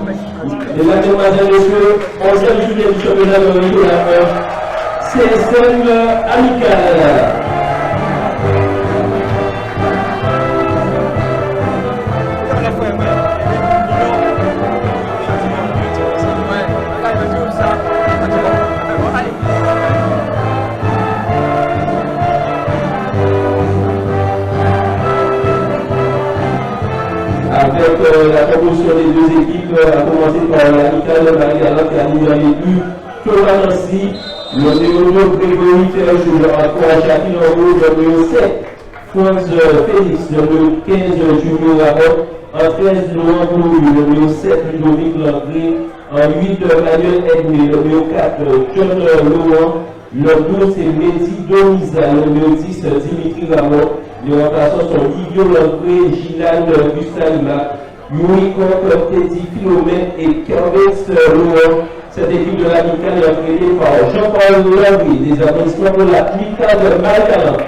Mesdames, Mesdemoiselles, Messieurs, 11e journée du championnat de Réunion, CSM Amical. Avec la promotion des deux équipes, à commencer par l'Amical de Marie-Galante qui a mis dans les buts, Thomas Nancy, le Léonard Grégory Ferch, le Jacqueline Angot, le numéro 7, Franz Félix, le numéro 15, Junior Rabot, en 13, Laurent Bourou, le numéro 7, Ludovic Landré, en 8, Manuel Edmé, le numéro 4, John Laurent, le 12, c'est Mehdi Doniza, le numéro 10, Dimitri Rabot. Les remplaçants sont Livio Landré, Gilal Gustalima, Yuri Koch, Teddy Philomène et Kervès Laurent. Cette équipe de l'Amical est entraînée par Jean-Paul Landry. Des applaudissements pour l'Amical de Marie-Galante.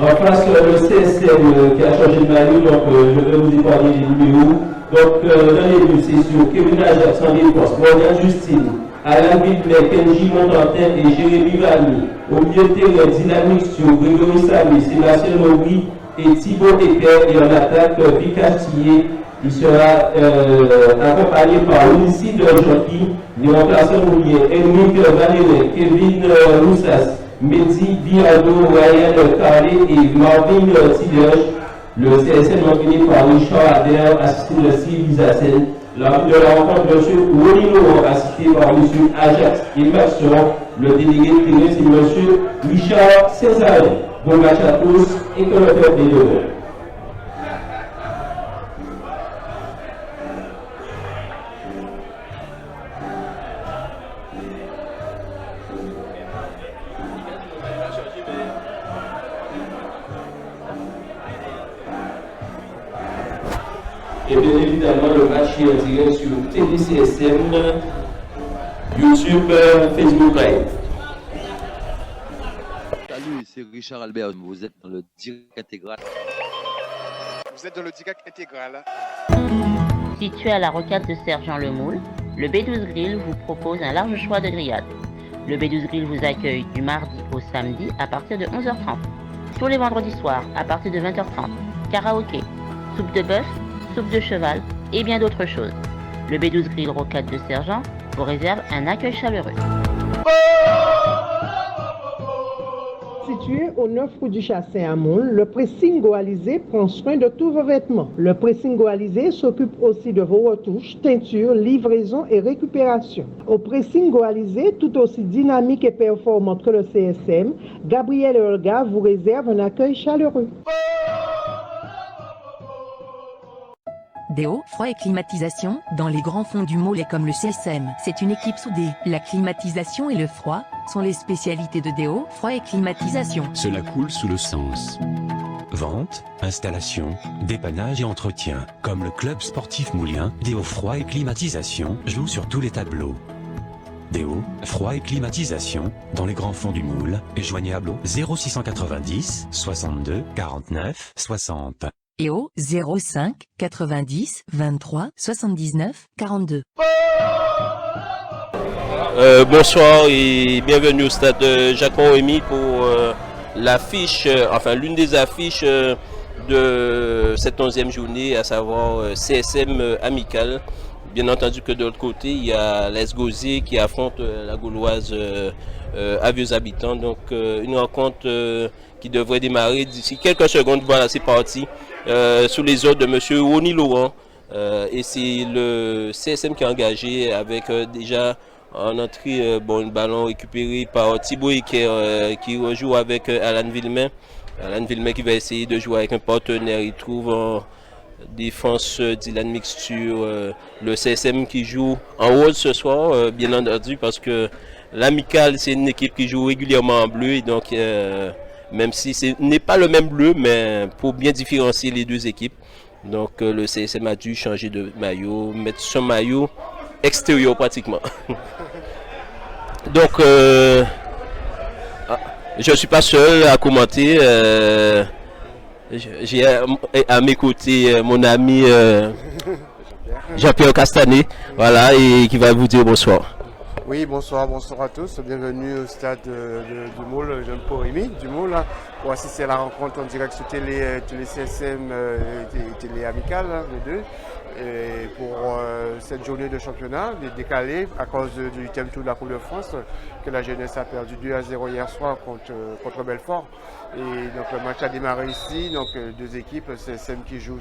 En face, le CSM qui a changé de maillot, donc je vais vous épargner les numéros. Donc, dans les buts, c'est sur Kevin Ajax en défense, Morgan Justine, Alain Bidlet, Kenji Montantin et Jérémy Valmy. Au milieu de terrain, dynamique sur Grégory Samy, Sébastien Mauri et Thibaut Eker. Et en attaque, Vika Tillet. Il sera accompagné par Lucie de Jonqui, les remplaçants Moulier, Henrik Valéry, Kevin Roussas, Mehdi Bialdo, Ryan Carlé et Marvin Tiderge. Le CSM entraîné par Richard Adair, assisté de Sylvie Zassen. L'arbitre de la rencontre, M. Ronnie Laurent, assisté par M. Ajax et Masson. Le délégué de terrain, c'est M. Richard César. Bon match à tous et que le peuple est heureux. Et bien évidemment, le match est en direct sur TVCSM, YouTube, Facebook Live. Salut, c'est Richard Albert. Vous êtes dans le direct intégral. Vous êtes dans le direct intégral. Situé à la rocade de Sergent Lemoule, le B12 Grill vous propose un large choix de grillades. Le B12 Grill vous accueille du mardi au samedi à partir de 11h30. Tous les vendredis soirs à partir de 20h30. Karaoké, soupe de bœuf, soupe de cheval et bien d'autres choses. Le B12 Grill Rocade de Sergent vous réserve un accueil chaleureux. Situé au 9 rue du Chassin à Moule, le pressing Goalisé prend soin de tous vos vêtements. Le pressing Goalisé s'occupe aussi de vos retouches, teintures, livraison et récupération. Au pressing Goalisé, tout aussi dynamique et performante que le CSM, Gabriel Olga vous réserve un accueil chaleureux. Déo, froid et climatisation, dans les grands fonds du Môle et comme le CSM, c'est une équipe soudée. La climatisation et le froid sont les spécialités de Déo, froid et climatisation. Cela coule sous le sens. Vente, installation, dépannage et entretien. Comme le club sportif moulien, Déo froid et climatisation joue sur tous les tableaux. Déo, froid et climatisation, dans les grands fonds du Moule, est joignable au 0690 62 49 60. Et au 05 90 23 79 42. Bonsoir et bienvenue au stade Jacques-Rémy pour l'affiche, enfin l'une des affiches de cette 11e journée, à savoir CSM Amical. Bien entendu que de l'autre côté, il y a l'AS Gauzier qui affronte la Gauloise à Vieux Habitants. Donc une rencontre qui devrait démarrer d'ici quelques secondes. Voilà, c'est parti. Sous les ordres de M. Ronnie Laurent. Et c'est le CSM qui est engagé avec déjà en entrée un ballon récupéré par Thibaut Eker qui rejoue avec Alan Villemain. Alan Villemain qui va essayer de jouer avec un partenaire. Il trouve en défense Dylan Mixture. Le CSM qui joue en rose ce soir, bien entendu, parce que l'Amical c'est une équipe qui joue régulièrement en bleu. Et donc même si ce n'est pas le même bleu, mais pour bien différencier les deux équipes. Donc le CSM a dû changer de maillot, mettre son maillot extérieur pratiquement. Donc je ne suis pas seul à commenter. J'ai à mes côtés mon ami Jean-Pierre Castanet, voilà, et qui va vous dire bonsoir. Oui, bonsoir à tous. Bienvenue au stade du Moule, Jean Porimi, du Moule, pour assister à la rencontre en direct sur télé CSM et télé amicale, les deux. Et pour cette journée de championnat, décalée à cause du 8e tour de la Coupe de France, que la jeunesse a perdu 2-0 hier soir contre Belfort. Et donc le match a démarré ici, donc deux équipes, CSM qui joue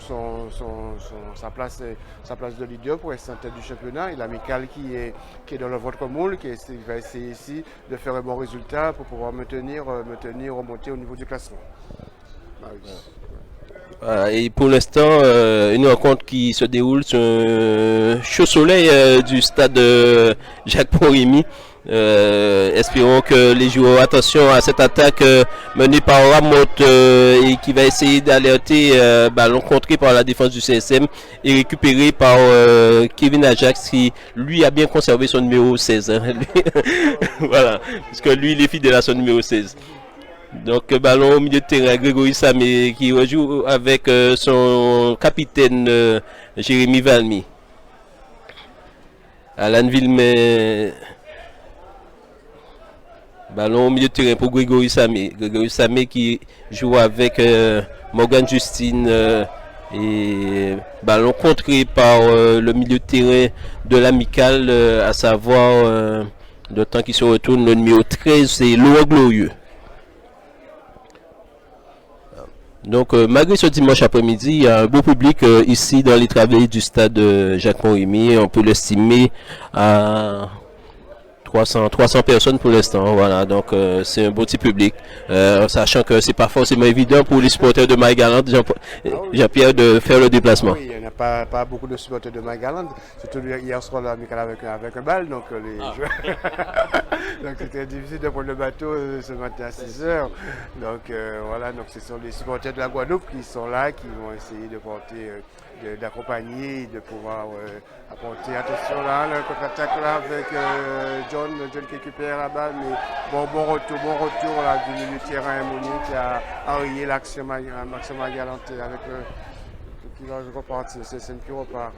sa place de leader pour rester en tête du championnat, et l'amicale qui est dans le votre moule, qui va essayer ici de faire un bon résultat pour pouvoir remonter au niveau du classement. Voilà, et pour l'instant, une rencontre qui se déroule sur un chaud soleil du stade Jacques Porimi. Espérons que les joueurs, attention à cette attaque menée par Ramot et qui va essayer d'alerter, ballon contré par la défense du CSM et récupéré par Kevin Ajax qui lui a bien conservé son numéro 16. Hein, voilà, parce que lui il est fidèle à son numéro 16. Donc ballon au milieu de terrain, Grégory Samé qui rejoue avec son capitaine Jérémy Valmy. Alan Villemay. Ballon au milieu de terrain pour Grégory Samé. Grégory Samé qui joue avec Morgan Justine et ballon contré par le milieu de terrain de l'amicale, à savoir le temps qui se retourne, le numéro 13, c'est Laurent Glorieux. Donc malgré ce dimanche après-midi, il y a un beau public ici dans les travées du stade Jacques Porimi. On peut l'estimer à 300 personnes pour l'instant, voilà, donc c'est un beau petit public, sachant que c'est pas forcément évident pour les supporters de Marie-Galante, Jean-Pierre, de faire le déplacement. Oui, il n'y a pas beaucoup de supporters de Marie-Galante, surtout hier soir l'amical avec un bal, donc donc c'était difficile de prendre le bateau ce matin à 6h, donc voilà, donc ce sont les supporters de la Guadeloupe qui sont là, qui vont essayer de porter, d'accompagner, de pouvoir apporter, attention là, le contre-attaque là avec John qui récupère la balle, mais bon retour là, du milieu de terrain Mounier qui a enrayé l'action Marie-Galante avec qui va repartir, c'est Sam qui repart,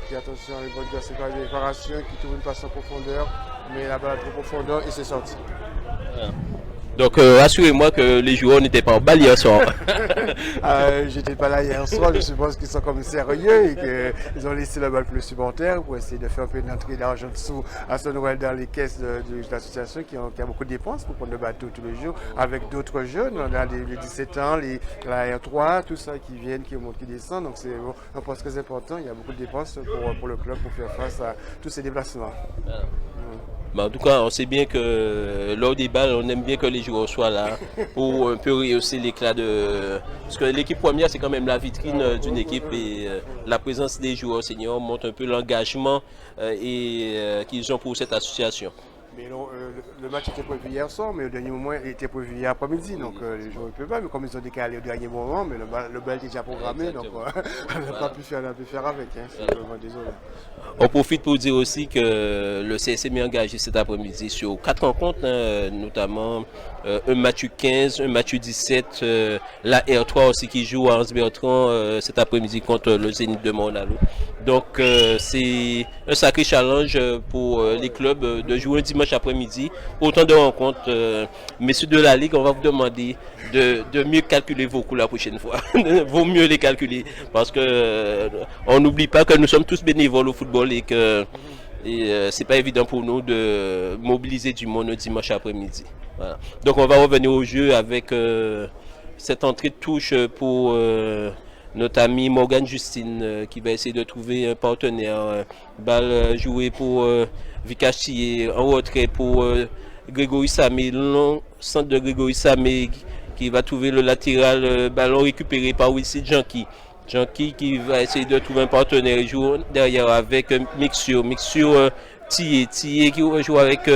qui attention, une bonne déparation, qui trouve une passe en profondeur, mais la balle trop profondeur et c'est sorti. Donc rassurez-moi que les joueurs n'étaient pas en balle hier soir. J'étais pas là hier soir, je suppose qu'ils sont comme sérieux et qu'ils ont laissé la balle pour les supporters pour essayer de faire un peu une entrée d'argent dessous à ce Noël dans les caisses de l'association qui a beaucoup de dépenses pour prendre le bateau tous les jours avec d'autres jeunes, on a les 17 ans, la R3, tout ça qui viennent, qui montent, qui descendent, donc c'est un poste très important, il y a beaucoup de dépenses pour le club pour faire face à tous ces déplacements. Mais en tout cas, on sait bien que lors des balles, on aime bien que les joueurs soient là pour un peu rehausser l'éclat de... Parce que l'équipe première, c'est quand même la vitrine d'une équipe et la présence des joueurs seniors montre un peu l'engagement qu'ils ont pour cette association. Mais non, le match était prévu hier soir, mais au dernier moment, il était prévu hier après-midi. Donc les joueurs ne peuvent pas, mais comme ils ont décalé au dernier moment, mais le bal était déjà programmé, donc on n'a pas pu faire avec. Hein, c'est vraiment désolé. On profite pour dire aussi que le CSM est engagé cet après-midi sur 4 rencontres, hein, notamment un match U15, un match U17, la R3 aussi qui joue à Hans Bertrand cet après-midi contre le Zénith de Mornalo. Donc c'est un sacré challenge pour les clubs de jouer un dimanche après-midi. Autant de rencontres. Messieurs de la Ligue, on va vous demander de mieux calculer vos coups la prochaine fois. Vaut mieux les calculer parce que on n'oublie pas que nous sommes tous bénévoles au football et que c'est pas évident pour nous de mobiliser du monde le dimanche après-midi. Voilà. Donc on va revenir au jeu avec cette entrée de touche pour notre ami Morgan Justine qui va essayer de trouver un partenaire. Balle jouée pour Vikachi en retrait pour Grégory Samé, long centre de Grégory Samé qui va trouver le latéral, ballon récupéré par Wilson Janky. Janky qui va essayer de trouver un partenaire, il joue derrière avec Mixure Thier qui joue avec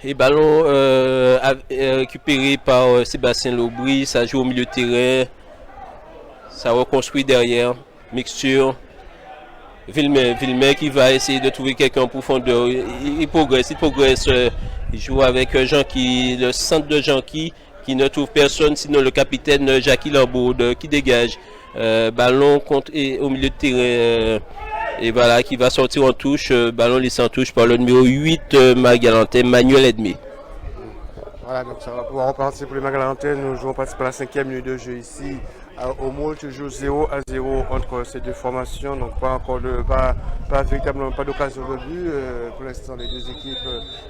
et ballon récupéré par Sébastien Lobry, ça joue au milieu de terrain, ça reconstruit derrière, Mixture. Villemay qui va essayer de trouver quelqu'un en profondeur. Il progresse. Il joue avec Janky, le centre de Janky qui ne trouve personne sinon le capitaine Jackie Lambaud qui dégage. Ballon au milieu de terrain. Et voilà, qui va sortir en touche. Ballon laissé en touche par le numéro 8 Magalantais, Manuel Edmé. Voilà, donc ça va pouvoir repartir pour les Magalantais. Nous jouons par la 5e minute de jeu ici. Au Moule, toujours 0-0 entre ces deux formations. Donc pas véritablement pas d'occasion de but. Pour l'instant, les deux équipes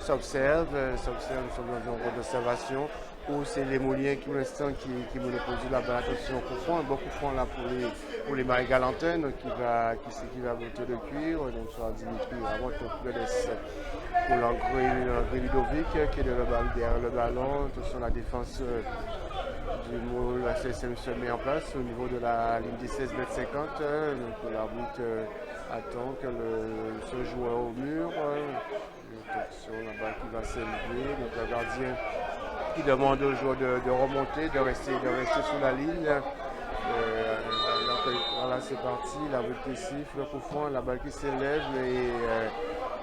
s'observent. Nous sommes dans un rôle d'observation. Où c'est les Mouliens qui, pour l'instant, qui monopolisent la balle. Attention au coup franc, un bon coup franc là pour les Marie-Galantais, qui va monter le cuir. Donc soit Dimitri Ramot le laisse pour l'André Ludovic qui est derrière le ballon. Attention, la défense du Moule, la CSM se met en place au niveau de la ligne des 16 mètres 50. Donc l'arbitre attend que ce joueur au mur. Attention, la balle qui va s'élever. Donc le gardien qui demande aux joueurs de remonter, de rester sous la ligne. Voilà, c'est parti, la balle qui siffle, le coup franc, la balle qui s'élève et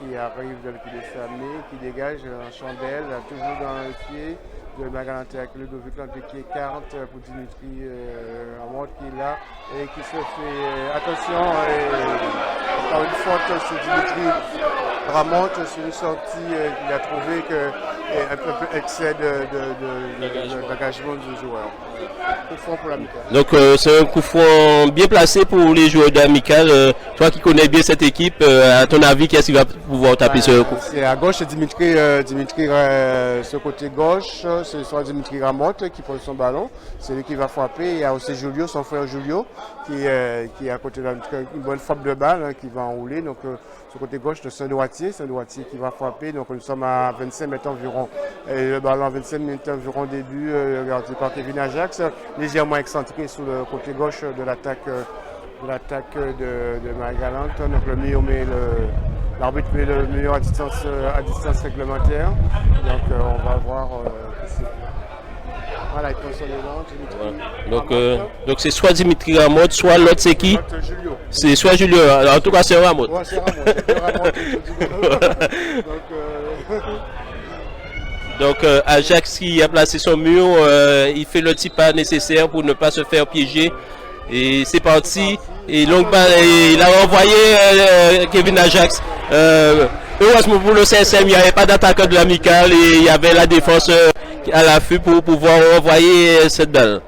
qui arrive dans le pied de Samé, qui dégage en chandelle, toujours dans le pied de Magalantais avec Ludovic Lampier qui est 40 pour Dimitri Ramot qui est là et qui se fait attention, encore une faute sur Dimitri Ramot sur une sortie qu'il a trouvé un peu excès d'engagement du joueur. Coup franc pour l'amical. Donc c'est un coup franc bien placé pour les joueurs d'amical. Toi qui connais bien cette équipe, à ton avis, qu'est-ce qui va pouvoir taper ce coup? C'est à gauche, c'est Dimitri ce côté gauche, c'est soit Dimitri Ramot qui prend son ballon, c'est lui qui va frapper. Il y a aussi Julio, son frère Julio, qui est à côté d'une bonne frappe de balle qui va enrouler. Donc ce côté gauche de Saint-Droitier qui va frapper. Donc nous sommes à 25 mètres environ. Et le ballon à 25 minutes environ début, gardé par Kevin Ajax, légèrement excentré sur le côté gauche de l'attaque de Marie-Galante. Donc le milieu l'arbitre met le milieu à distance réglementaire. Donc on va voir. Voilà, il prend son élan, Dimitri. Donc c'est soit Dimitri Ramot, soit l'autre c'est qui? C'est soit Julio. En tout cas c'est Ramot. Ouais, c'est Ramot. Donc Ajax qui a placé son mur, il fait le petit pas nécessaire pour ne pas se faire piéger. Et c'est parti. Et longue balle, il a renvoyé Kevin Ajax. Heureusement pour le CSM, il n'y avait pas d'attaquant de l'amical et il y avait la défense à l'affût pour pouvoir renvoyer cette balle.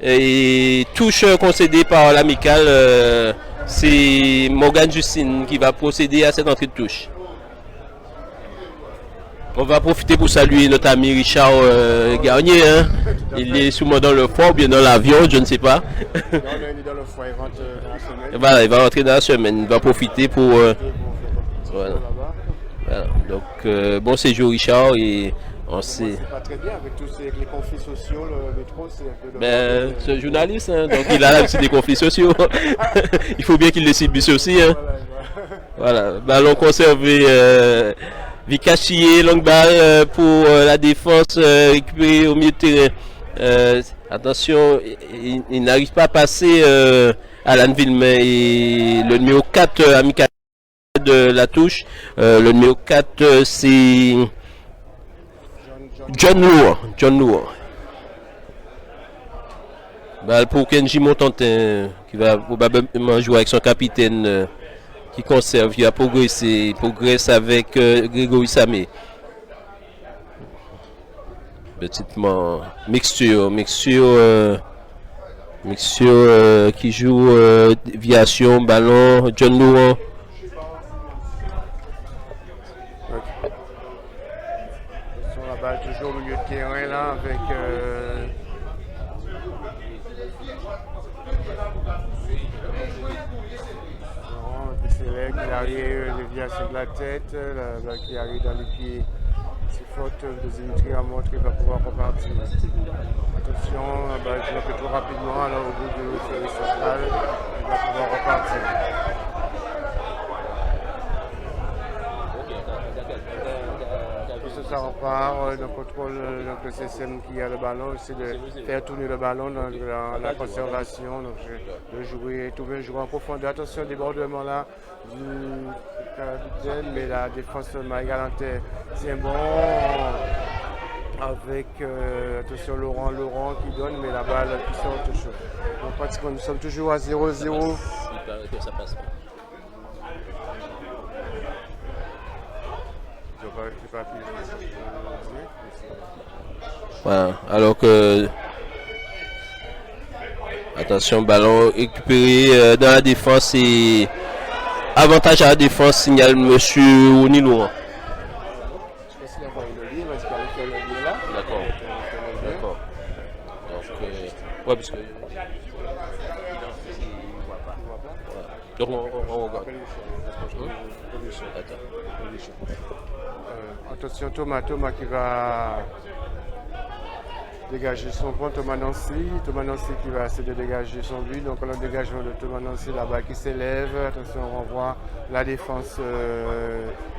Et touche concédée par l'amical, c'est Morgan Justine qui va procéder à cette entrée de touche. On va profiter pour saluer notre ami Richard Garnier. Hein. Il est sûrement dans le foie ou bien dans l'avion, je ne sais pas. Non, il est dans le foie, il rentre dans la semaine. Voilà, il va rentrer dans la semaine. Il va profiter pour... voilà. Donc, bon séjour Richard et on sait... C'est pas très bien avec tous les conflits sociaux, le métro, c'est un peu... C'est journaliste, hein, donc il a l'habitude des conflits sociaux. Il faut bien qu'il les subisse aussi. Hein. Voilà, ballon conservé... Vikachier, longue balle pour la défense récupérée au milieu de terrain. Attention, il n'arrive pas à passer Alan Villemin et le numéro 4 amical de la touche. Le numéro 4 c'est John Lourd. Balle pour Kenji Montantin qui va probablement jouer avec son capitaine. Qui conserve, qui a progresse avec Grégory Samé. Petitement mixture qui joue viation, ballon, John Louan. Sur la balle toujours au milieu de terrain là avec qui arrive, le viation de la tête, qui arrive dans les pieds. C'est faute de Dimitri Ramot qui va pouvoir repartir. Attention, il va un peu trop rapidement alors, au bout de ce central, il va pouvoir repartir. Ça repart, le contrôle, donc le CSM qui a le ballon, c'est de faire tourner le ballon dans la conservation, donc de jouer, trouver un joueur en profondeur. Attention, débordement là du capitaine, mais la défense Marie-Galantais tient bon. avec, attention, Laurent qui donne, mais la balle qui sort toujours. Donc pratiquement, nous sommes toujours à 0-0. Ça passe pas. Voilà, alors que attention, ballon récupéré dans la défense et avantage à la défense, signale monsieur Onilo. D'accord. D'accord. Ouais, parce que donc on regarde. Attention, Thomas qui va dégager son point, Thomas Nancy qui va essayer de dégager son but. Donc le dégagement de Thomas Nancy, la balle qui s'élève. Attention, on renvoie la défense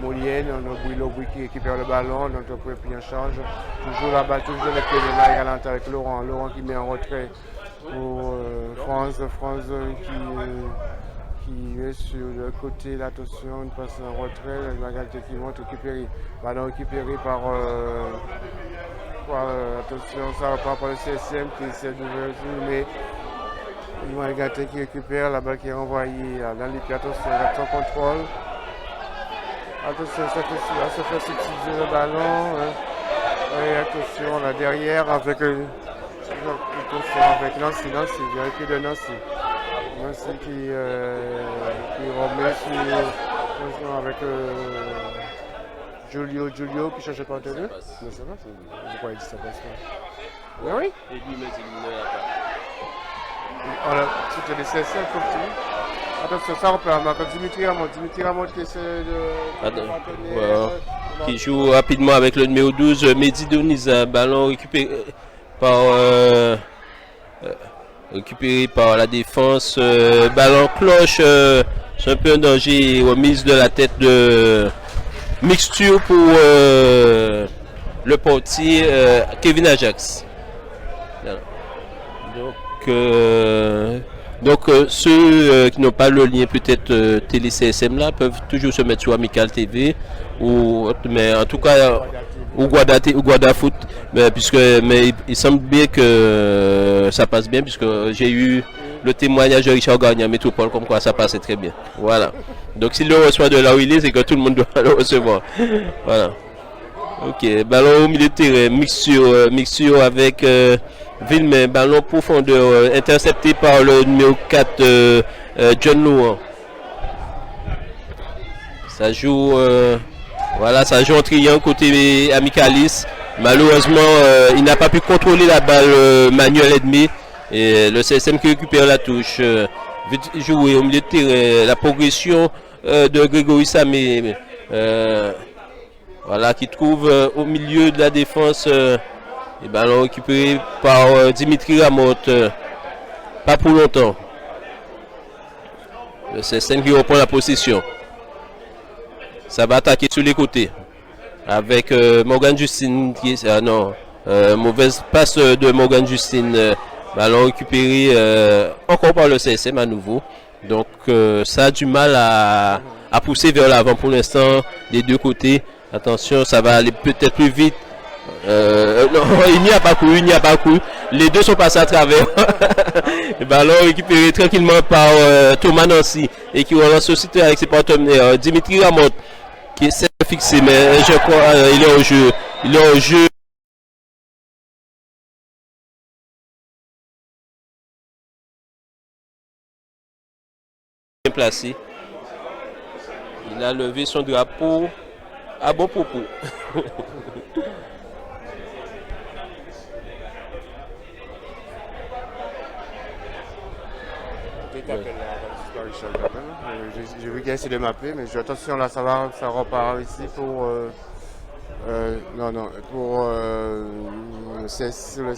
molienne. On a Bouy qui récupère le ballon, donc on peut puis en charge. Toujours la balle, toujours avec les mains galantes avec Laurent qui met en retrait pour France qui est sur le côté, attention, une passe en retrait, la Magalté qui monte, récupéré. Ballon récupéré par attention, ça repart par le CSM qui essaie d'ouvrir, mais Magalté qui récupère, la balle qui est renvoyée dans les pieds, attention, son contrôle. Attention, ça se fait substituer le ballon. Et attention, là derrière, avec Nancy, vérifié de Nancy. Nancy qui remet sur avec Julio qui cherche le partenaire. Mais ça va, pourquoi il dit ça passe pas? Oui. Et lui, mais il ne l'a pas. Voilà, c'était les CSL continue. Attention, ça reprend encore Dimitri Ramon qui essaie de qui joue rapidement avec le numéro 12, Mehdi Doniza, ballon récupéré par la défense, ballon cloche, c'est un peu un danger, remise de la tête de Mixture pour le portier Kevin Ajax. Donc ceux qui n'ont pas le lien peut-être Télé CSM là peuvent toujours se mettre sur Amical TV mais en tout cas ou Guada Foot, mais il semble bien que ça passe bien puisque j'ai eu le témoignage de Richard Gagné à Métropole comme quoi ça passait très bien. Voilà. Donc s'il le reçoit de là où il est, c'est que tout le monde doit le recevoir. Voilà. Ok, ballon au milieu de terrain, mixture avec Villemin, ballon profondeur, intercepté par le numéro 4, John Louan. Ça joue, ça joue en triangle côté Amicalis. Malheureusement, il n'a pas pu contrôler la balle Manuel Edmé. Et le CSM qui récupère la touche. Jouer au milieu de terrain, la progression de Grégory Samé. Qui trouve au milieu de la défense. Et ballon récupéré par Dimitri Ramotte. Pas pour longtemps. Le CSM qui reprend la possession. Ça va attaquer sur les côtés. Avec Morgan Justine qui est. Mauvaise passe de Morgan Justine. Ballon récupéré encore par le CSM à nouveau. Donc ça a du mal à pousser vers l'avant pour l'instant des deux côtés. Attention, ça va aller peut-être plus vite. Non, il n'y a pas couru. Les deux sont passés à travers. Le ballon récupéré tranquillement par Thomas Nancy et qui relance aussi avec ses partenaires. Dimitri Ramotte qui essaie de fixer, mais je crois il est au jeu. Bien placé. Il a levé son drapeau à bon propos. J'ai vu qu'il a essayé de m'appeler, mais attention là, ça repart ici pour pour le CSM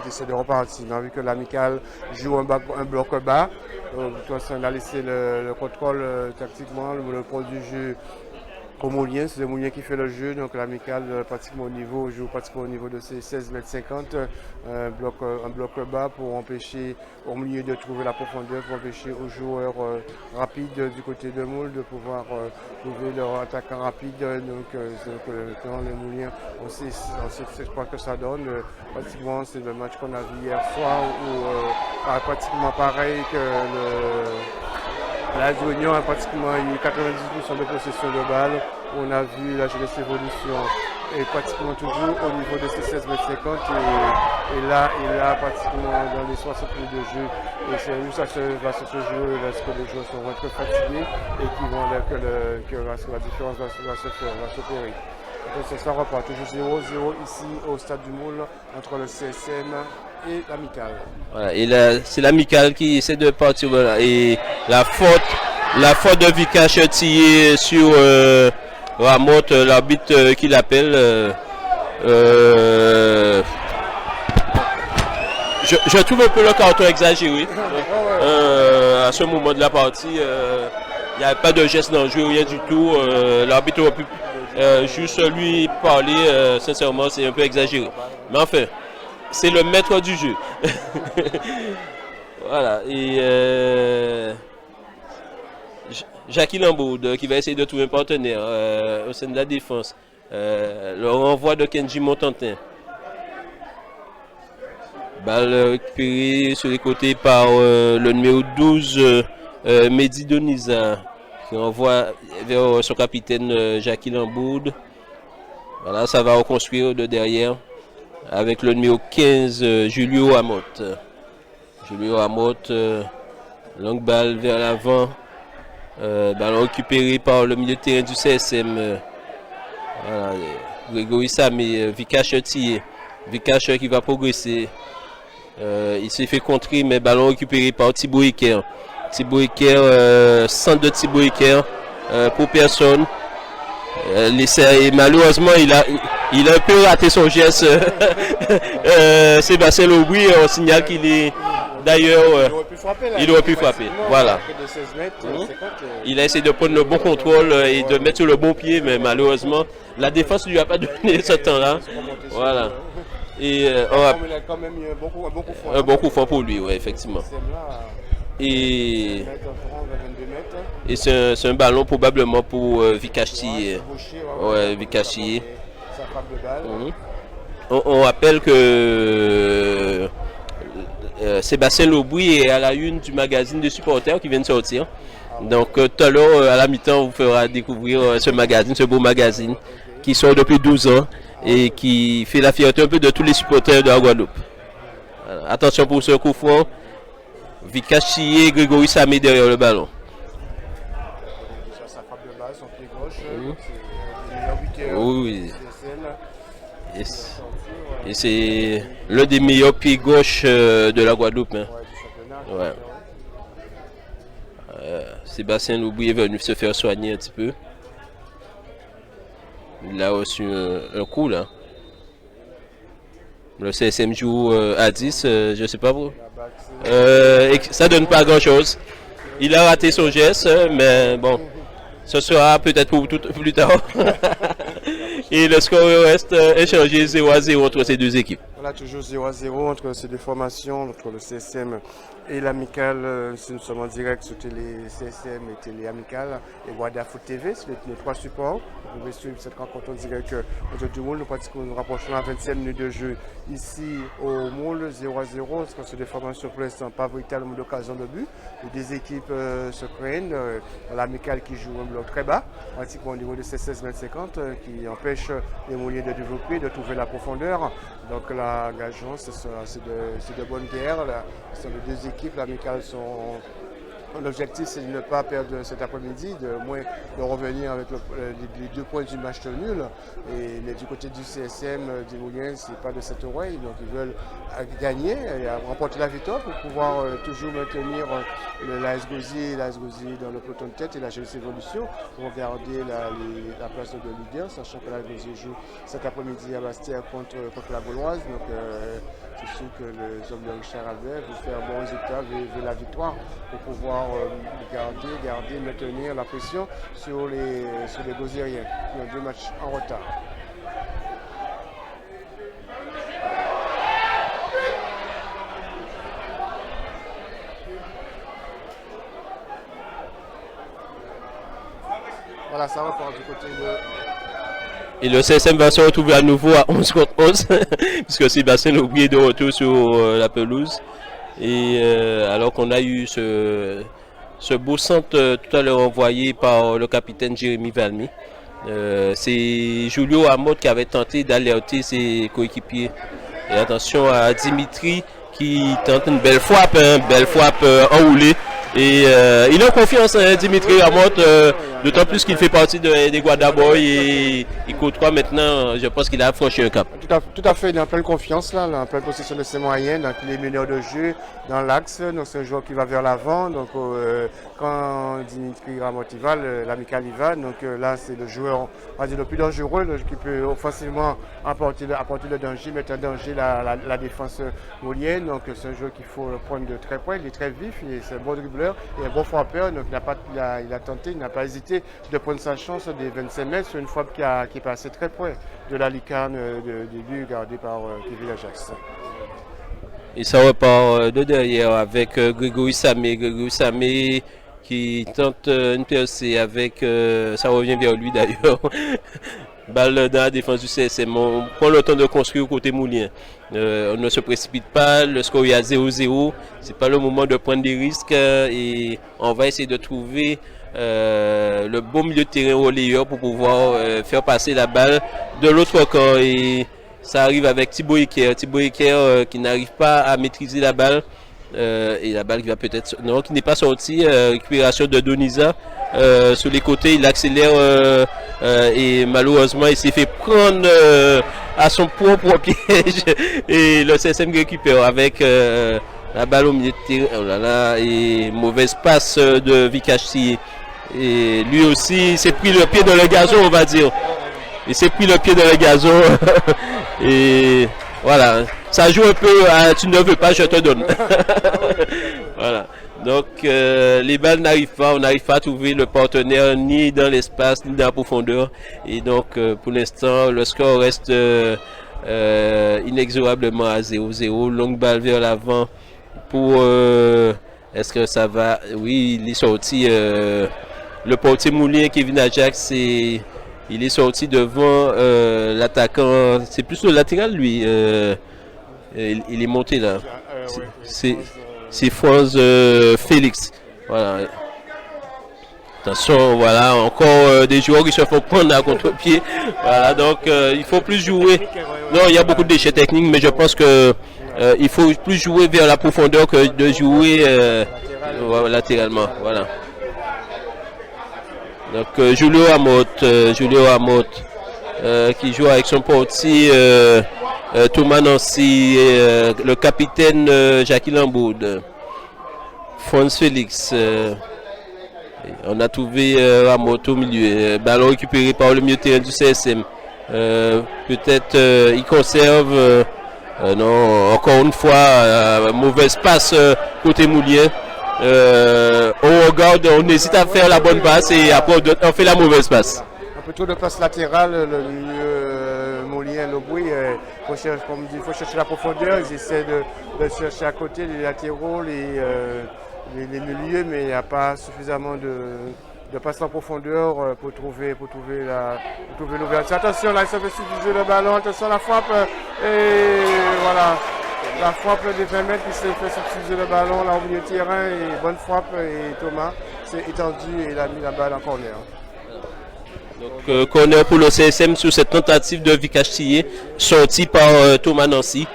qui essaie de repartir. On a vu que l'Amical joue un bloc bas. On a laissé le contrôle tactiquement, le produit du jeu au Moulien, c'est le Moulien qui fait le jeu, donc l'amical pratiquement joue pratiquement au niveau de ses 16,50 m, un bloc bas pour empêcher au milieu de trouver la profondeur, pour empêcher aux joueurs rapides du côté de Moule de pouvoir trouver leur attaquant rapide. Donc quand les Mouliens, on sait quoi que ça donne. Pratiquement c'est le match qu'on a vu hier soir où pratiquement pareil que la Union a pratiquement eu 90% de possession de balle. On a vu la jeunesse évolution et pratiquement toujours au niveau de ces 16,50 m et là pratiquement dans les 60 minutes de jeu. Et c'est où ça va se jouer lorsque les joueurs sont un peu fatigués et qui vont que la différence va s'opérer. Donc ça repart toujours 0-0 ici au stade du Moule entre le CSM et l'amical. Voilà, et c'est l'amical qui essaie de partir. Voilà, et la faute de Vikash tirée sur Ramotte, l'arbitre qui l'appelle. Je trouve un peu le carton exagéré. À ce moment de la partie, il n'y avait pas de geste dangereux, rien du tout. L'arbitre aurait pu juste lui parler, sincèrement, c'est un peu exagéré. Mais enfin, c'est le maître du jeu. Voilà. Et Jackie Lambaud qui va essayer de trouver un partenaire au sein de la défense. Le renvoi de Kenji Montantin. Balle récupérée sur les côtés par le numéro 12, Mehdi Doniza, qui envoie vers son capitaine Jackie Lambaud. Voilà, ça va reconstruire de derrière avec le numéro 15, Julio Amotte. Julio Amotte, longue balle vers l'avant. Ballon récupéré par le milieu de terrain du CSM. Voilà, Grégory Samé, Vikash tiré. Vikash qui va progresser. Il s'est fait contrer, mais ballon récupéré par Thibaut Eker. Thibaut Eker, centre de Thibaut Eker pour personne. Et malheureusement, il a un peu raté son geste. Sébastien Aubry, on signale qu'il est. D'ailleurs, il aurait pu frapper. Voilà. Il a essayé de prendre le bon contrôle et de mettre sur le bon pied, mais malheureusement, la défense ne lui a pas donné ce temps-là. Voilà. Et il a quand même eu un bon coup franc pour lui, ouais, effectivement. Et c'est un ballon probablement pour Vikash tiré. Ouais, Vikash tiré. On rappelle que Sébastien Aubry est à la une du magazine de supporters qui vient de sortir. Donc tout à l'heure, à la mi-temps, on vous fera découvrir ce magazine, ce beau magazine qui sort depuis 12 ans et qui fait la fierté un peu de tous les supporters de la Guadeloupe. Voilà. Attention pour ce coup franc. Vikash tiré, Grégory Samé derrière le ballon. Ça frappe de base, son pied gauche. Oui. Et c'est l'un des meilleurs pieds gauche de la Guadeloupe. Hein. Ouais. Sébastien Aubry est venu se faire soigner un petit peu. Il a reçu un coup là. Le CSM joue à 10, je ne sais pas vous. Ça donne pas grand chose. Il a raté son geste, mais bon, ce sera peut-être pour plus tard. Et le score reste échangé 0-0 entre ces deux équipes. Voilà, toujours 0-0 entre ces deux formations, entre le CSM et l'amical. Nous sommes en direct sur Télé CSM et Télé Amical et Guada Foot TV, c'est les trois supports. Vous pouvez suivre cette rencontre en direct contre du Moule. Nous nous rapprochons à 25 minutes de jeu ici au Moule, 0-0. Parce que des formations pour l'instant, pas véritablement d'occasion de but. Les deux équipes se craignent. L'amical qui joue un bloc très bas, pratiquement au niveau de 16,50 m, qui empêche les Mouliens de développer, de trouver la profondeur. Donc l'engagement, c'est de bonne guerre. Ce sont les deux équipes, l'amical sont... L'objectif, c'est de ne pas perdre cet après-midi, de revenir avec les 2 points du match nul. Mais du côté du CSM, du Moulien, ce n'est pas de cette oreille. Donc ils veulent gagner et remporter la victoire pour pouvoir toujours maintenir l'AS Gauzy dans le peloton de tête et la jeunesse évolution pour garder la place de leader, sachant que l'AS Gauzy joue cet après-midi à Bastia contre la Gauloise. Donc c'est sûr que les hommes de Richard Albert veulent faire un bon résultat, veulent la victoire pour pouvoir pouvoir garder, maintenir la pression sur les Gozériens qui ont 2 matchs en retard. Voilà, ça repart du côté de... Et le CSM va se retrouver à nouveau à 11 contre 11, puisque Sébastien a oublié de retour sur la pelouse. Et alors qu'on a eu ce beau centre tout à l'heure envoyé par le capitaine Jérémy Valmy. C'est Julio Amod qui avait tenté d'alerter ses coéquipiers. Et attention à Dimitri qui tente une belle frappe enroulée. Et il a confiance, Dimitri Amod, d'autant plus qu'il fait partie des Guadaboy et il côtoie maintenant, je pense qu'il a franchi un cap. Tout à fait, il est en pleine confiance, là, en pleine possession de ses moyens, donc il est meneur de jeu dans l'axe, donc c'est un joueur qui va vers l'avant, donc quand Dimitri Amod y va, l'amical y va, donc là c'est le joueur, on va dire, le plus dangereux, qui peut offensivement apporter le danger, mettre en danger la défense moulienne, donc c'est un joueur qu'il faut prendre de très près, il est très vif, c'est un bon dribbleur, il est un bon frappeur, donc il a tenté, il n'a pas hésité de prendre sa chance des 25 mètres sur une frappe qui est passée très près de la lucarne du but gardée par Kevin Ajax. Et ça repart de derrière avec Grégory Samé. Grégory Samé qui tente une percée avec... ça revient vers lui d'ailleurs. Balle dans la défense du CSM. On prend le temps de construire au côté moulin. On ne se précipite pas. Le score est à 0-0. Ce n'est pas le moment de prendre des risques. Et on va essayer de trouver le bon milieu de terrain relayeur pour pouvoir faire passer la balle de l'autre camp. Et ça arrive avec Thibaut Eker. Thibaut Eker qui n'arrive pas à maîtriser la balle. Et la balle qui va peut-être... Non, qui n'est pas sortie. Récupération de Doniza. Sur les côtés, il accélère et malheureusement, il s'est fait prendre à son propre piège. Et le CSM récupère avec la balle au milieu de terrain. Oh là là, et mauvaise passe de Vikachi. Et lui aussi, il s'est pris le pied dans le gazon, on va dire. Il s'est pris le pied dans le gazon. Et voilà, ça joue un peu à tu ne veux pas, je te donne. Voilà. Donc les balles n'arrivent pas, on n'arrive pas à trouver le partenaire ni dans l'espace ni dans la profondeur. Et donc pour l'instant, le score reste inexorablement à 0-0. Longue balle vers l'avant pour... est-ce que ça va? Oui, il est sorti. Le portier moulin Kevin Ajax, il est sorti devant l'attaquant. C'est plus le latéral, lui. Il est monté là. C'est France Félix. Voilà. Attention, voilà, encore des joueurs qui se font prendre à contre-pied. Voilà, donc il faut plus jouer. Non, il y a beaucoup de déchets techniques, mais je pense que il faut plus jouer vers la profondeur que de jouer latéralement. Voilà. Donc Julio Amot qui joue avec son portier Thomas Nancy, le capitaine Jackie Lambaud, France Félix. On a trouvé Amot au milieu, ballon récupéré par le milieu terrain du CSM. Peut-être il conserve. Non, encore une fois, mauvaise passe côté Moulien. On regarde, on hésite à faire la bonne passe et après on fait la mauvaise passe. Un peu trop de passe latérale, le milieu Moulien, Lobouy, comme dit, il faut chercher la profondeur, ils essaient de chercher à côté les latéraux, les milieux, mais il n'y a pas suffisamment de passe en profondeur pour trouver l'ouverture. Attention, là, il se fait subjuguer le ballon, attention la frappe, et voilà. La frappe des 20 mètres qui s'est fait substituer le ballon là au milieu de terrain et bonne frappe et Thomas s'est étendu et il a mis la balle en corner. Donc corner pour le CSM sur cette tentative de Vikachi sortie par Thomas Nancy.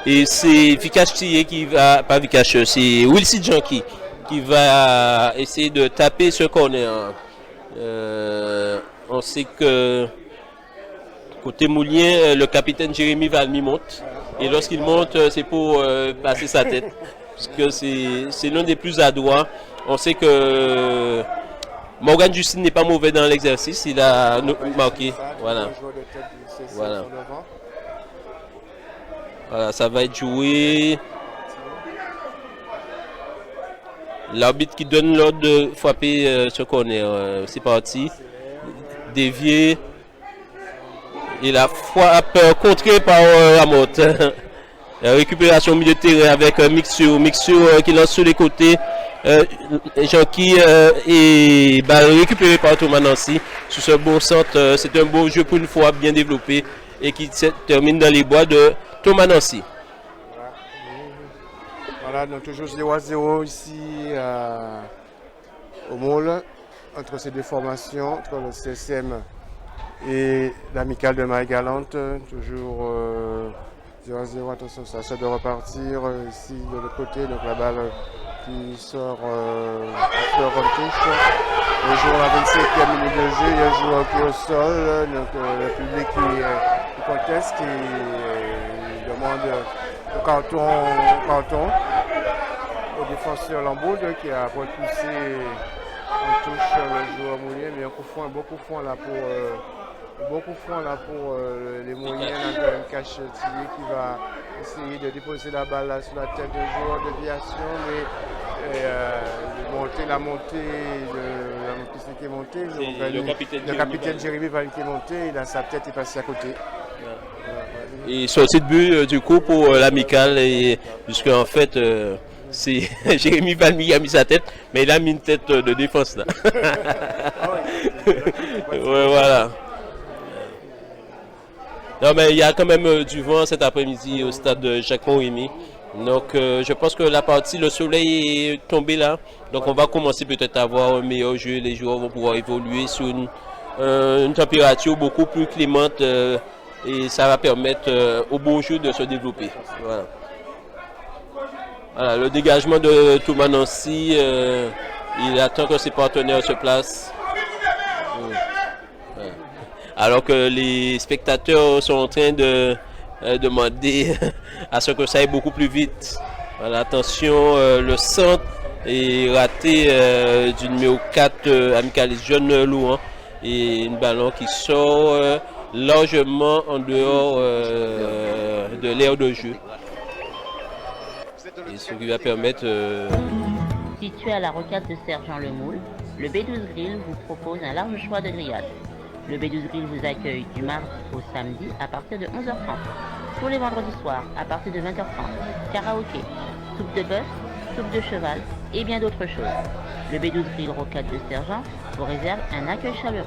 Et c'est Vikachi qui va, pas Vikachi, c'est Wilson Janky qui va essayer de taper ce corner. On sait que côté Moulien, le capitaine Jérémy Valmy monte. Et lorsqu'il monte, c'est pour passer sa tête. Parce que c'est l'un des plus adroits. On sait que Morgan Justine n'est pas mauvais dans l'exercice. Il a marqué. Voilà. Voilà, ça va être joué. L'arbitre qui donne l'ordre de frapper ce corner. C'est parti. Dévié. Et la frappe contrée par Ramotte. Récupération au milieu de terrain avec Mixure. Mixure qui lance sur les côtés. Jean-Qui est récupéré par Thomas Nancy. Sur ce beau centre, c'est un beau jeu pour une fois bien développé et qui se termine dans les bois de Thomas Nancy. Voilà, donc toujours 0-0 ici au Môle, entre ces deux formations, entre le CSM et l'amicale de Marie-Galante. Toujours 0-0, attention, ça doit repartir ici de l'autre côté, donc la balle qui sort en touche. Le joueur à la 25e minute de jeu, il y a un joueur qui est au sol, donc le public qui conteste, qui demande le carton au défenseur Lambaud qui a repoussé en touche le joueur Moulin, mais un beau coup franc là pour les moyens de Cache Tilly qui va essayer de déposer la balle là sur la tête du joueur de Viation, mais la montée qui est montée, le capitaine Jérémy Valli qui est monté, il a sa tête est passée à côté. Et sortie de but du coup pour l'amicale, et puisque en fait c'est Jérémy Valmy qui a mis sa tête, mais il a mis une tête de défense là. Ouais, voilà. Non, mais il y a quand même du vent cet après-midi au stade de Jacques-Montremy. Donc je pense que la partie, le soleil est tombé là. Donc on va commencer peut-être à avoir un meilleur jeu. Les joueurs vont pouvoir évoluer sur une température beaucoup plus clémente et ça va permettre au beau jeu de se développer. Voilà. Voilà, le dégagement de Thomas Nancy, il attend que ses partenaires se placent. Alors que les spectateurs sont en train de demander à ce que ça aille beaucoup plus vite. Voilà, attention, le centre est raté du numéro 4, amicaliste John Louan. Et un ballon qui sort largement en dehors de l'aire de jeu. Et ce qui va permettre... Situé à la rocade de Sergent Lemoule, le B12 Grill vous propose un large choix de grillades. Le B12 Grill vous accueille du mardi au samedi à partir de 11h30. Tous les vendredis soirs à partir de 20h30. Karaoké, soupe de bœuf, soupe de cheval et bien d'autres choses. Le B12 Grill Rocade de Sergent vous réserve un accueil chaleureux.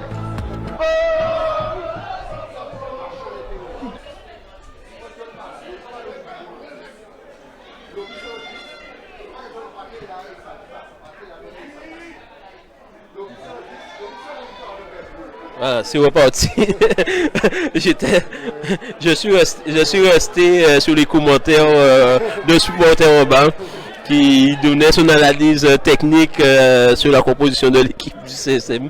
Voilà, c'est reparti. Je suis resté sur les commentaires de supporters urbains qui donnaient son analyse technique sur la composition de l'équipe du CSM.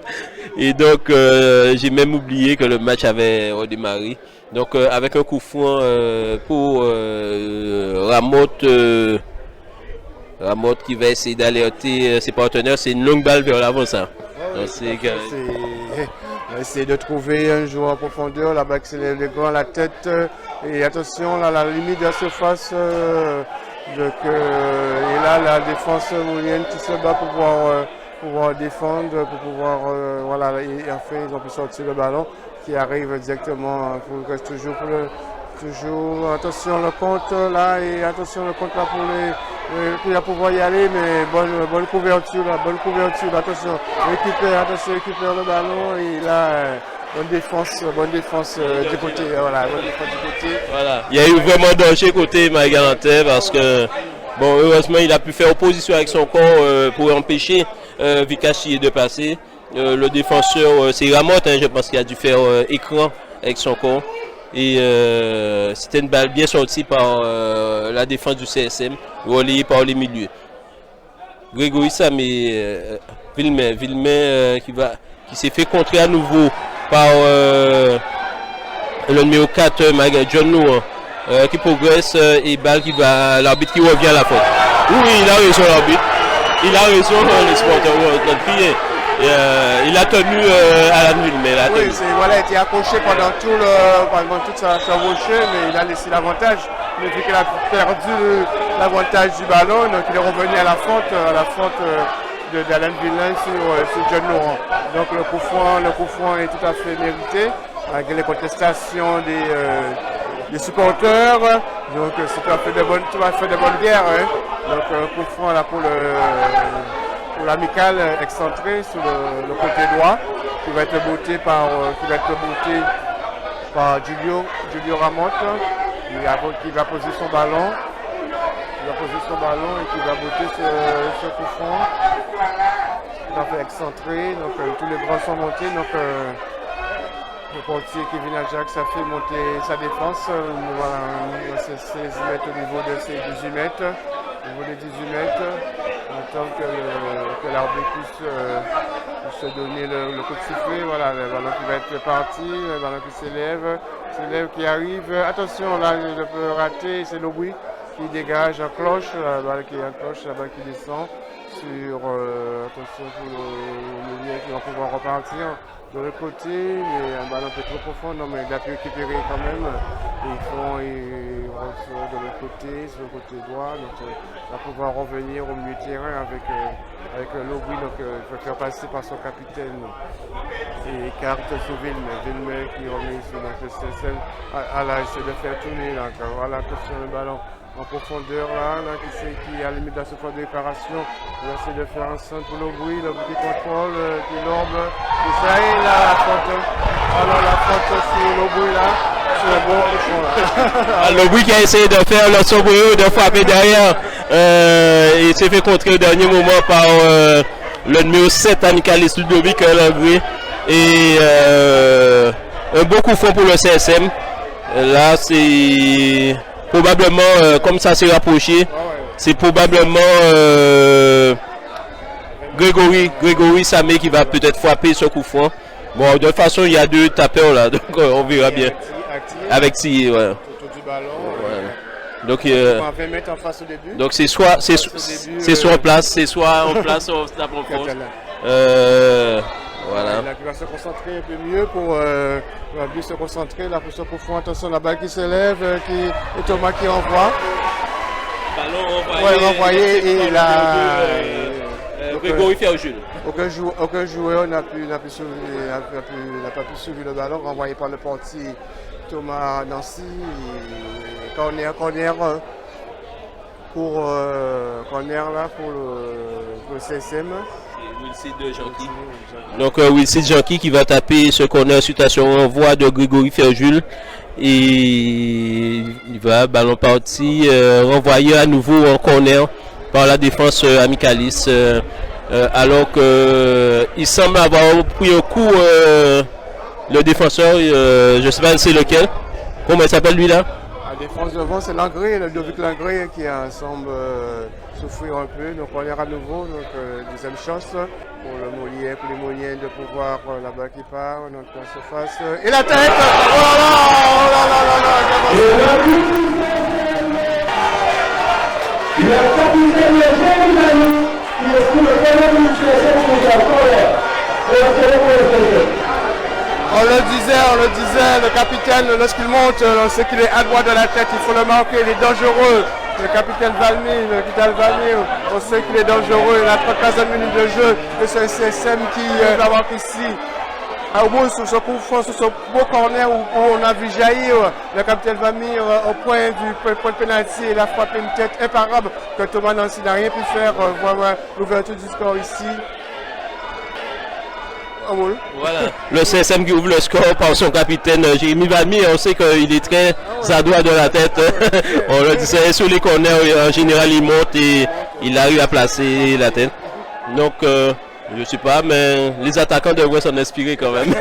Et donc, j'ai même oublié que le match avait redémarré. Donc, avec un coup franc pour Ramotte qui va essayer d'alerter ses partenaires. C'est une longue balle vers l'avant, ça. Essayer de trouver un joueur en profondeur, la balle qui s'élève les grands, la tête, et attention, là, la limite de la surface, et là, la défense moulienne qui se bat pour pouvoir défendre, pour pouvoir, voilà, et en fait, ils ont pu sortir le ballon qui arrive directement, il reste toujours toujours, attention le compte là, et attention le compte là pour pouvoir y aller, mais bonne couverture là, attention, récupère le ballon, et là, bonne défense du côté, voilà, bonne défense du côté. Voilà, il y a eu vraiment danger côté Marie-Galante parce que, bon, heureusement il a pu faire opposition avec son corps pour empêcher Vikachi de passer. Le défenseur, c'est Ramotte, je pense qu'il a dû faire écran avec son corps. Et c'était une balle bien sortie par la défense du CSM, relayée par les milieux. Grégory Samé, Villemin qui s'est fait contrer à nouveau par le numéro 4, John Louan, qui progresse et balle qui va, l'arbitre qui revient à la faute. Oui, il a raison l'arbitre. Il a raison, les supporters de crier. Il a tenu à la nulle, mais il a Oui, tenu. voilà, il était accroché pendant toute sa chevauchée, mais il a laissé l'avantage. Mais vu qu'il a perdu l'avantage du ballon, donc il est revenu à la faute d'Alain Villain sur John Laurent. Donc le coup franc est tout à fait mérité, malgré les contestations des supporters. Donc c'est tout à fait de bonne guerre. Hein. Donc coup franc là pour l'amical excentré sur le côté droit, qui va être botté par Julio Ramotte, qui va poser son ballon. Et qui va botter ce coup franc. Tout à fait excentré. Donc tous les bras sont montés. Donc le portier Kevin Ajax a fait monter sa défense. Voilà, c'est 16 mètres au niveau de ses 18 mètres. Au niveau des 18 mètres. En tant que l'arbitre puisse se donner le coup de sifflet. Voilà, le ballon qui va être parti, le ballon qui s'élève, qui arrive. Attention, là, il peut rater, c'est Lobouy qui dégage un cloche, la balle qui descend sur attention pour le milieu qui va pouvoir repartir de l'autre côté, mais un ballon un peu trop profond, non mais il a pu récupérer quand même. Il rentre de l'autre côté, sur le côté droit, donc il va pouvoir revenir au milieu de terrain avec Lobouy, donc il faut faire passer par son capitaine et carte sur Villemay qui remet sur le CSM. Là, il essaie de faire tourner, là, voilà, question le ballon en profondeur là qui est à la limite de la surface de réparation. Il essaie de faire un centre pour Lobouy qui contrôle, qui lorbe, et ça y est là la faute. Alors la faute sur Lobouy là, c'est un bon cochon là. Lobouy qui a essayé de faire le sombreau, de frapper derrière, il s'est fait contrer au dernier moment par le numéro 7 Amicalis Ludovic Langry, et un beau coup franc pour le CSM. Là c'est probablement, comme ça s'est rapproché, c'est probablement Grégory Samé qui va peut-être frapper ce coup franc. Bon, de toute façon, il y a deux tapeurs là, donc on verra bien. Avec Thierry, ouais. Donc, 20 mètres en face au début. Donc c'est soit en place, c'est soit en place, on se tape en France. Voilà. Là, qui va se concentrer un peu mieux pour bien se concentrer là pour ce coup franc. Attention, la balle qui s'élève, et Thomas qui envoie. Ballon renvoyé et là. Grégory Ferjul. Aucun joueur n'a pas pu suivre le ballon renvoyé par le portier Thomas Nancy. Corner pour le CSM. Wilsid Janky. Donc Wilsid Janky qui va taper ce corner suite à son renvoi de Grégory Ferjul. Et il va, ballon parti, renvoyer à nouveau en corner par la défense Amicalis. Alors qu'il semble avoir pris un coup le défenseur, je ne sais pas c'est lequel. Comment il s'appelle lui là? La défense devant c'est Langré, le Ludovic Langré qui semble souffrir un peu. Donc on est à nouveau, donc deuxième chance pour les Moliens de pouvoir la balle qui part, donc en surface. Et la tête! Oh là On le disait, le capitaine, lorsqu'il monte, on sait qu'il est à droite de la tête, il faut le marquer, il est dangereux. Le capitaine Valmy, on sait qu'il est dangereux, il a 13 minutes de jeu, et c'est le CSM qui va avoir ici. Au moins sur ce coup franc, sur ce beau corner où on a vu jaillir le capitaine Valmy au point de pénalty, il a frappé une tête imparable que Thomas Nancy n'a rien pu faire, voir l'ouverture du score ici. Voilà. Le CSM qui ouvre le score par son capitaine Jérémy Valmy. On sait qu'il est très adroit de la tête. On le disait sur les corners, en général il monte et il arrive à placer la tête. Donc je sais pas, mais les attaquants devraient s'en inspirer quand même.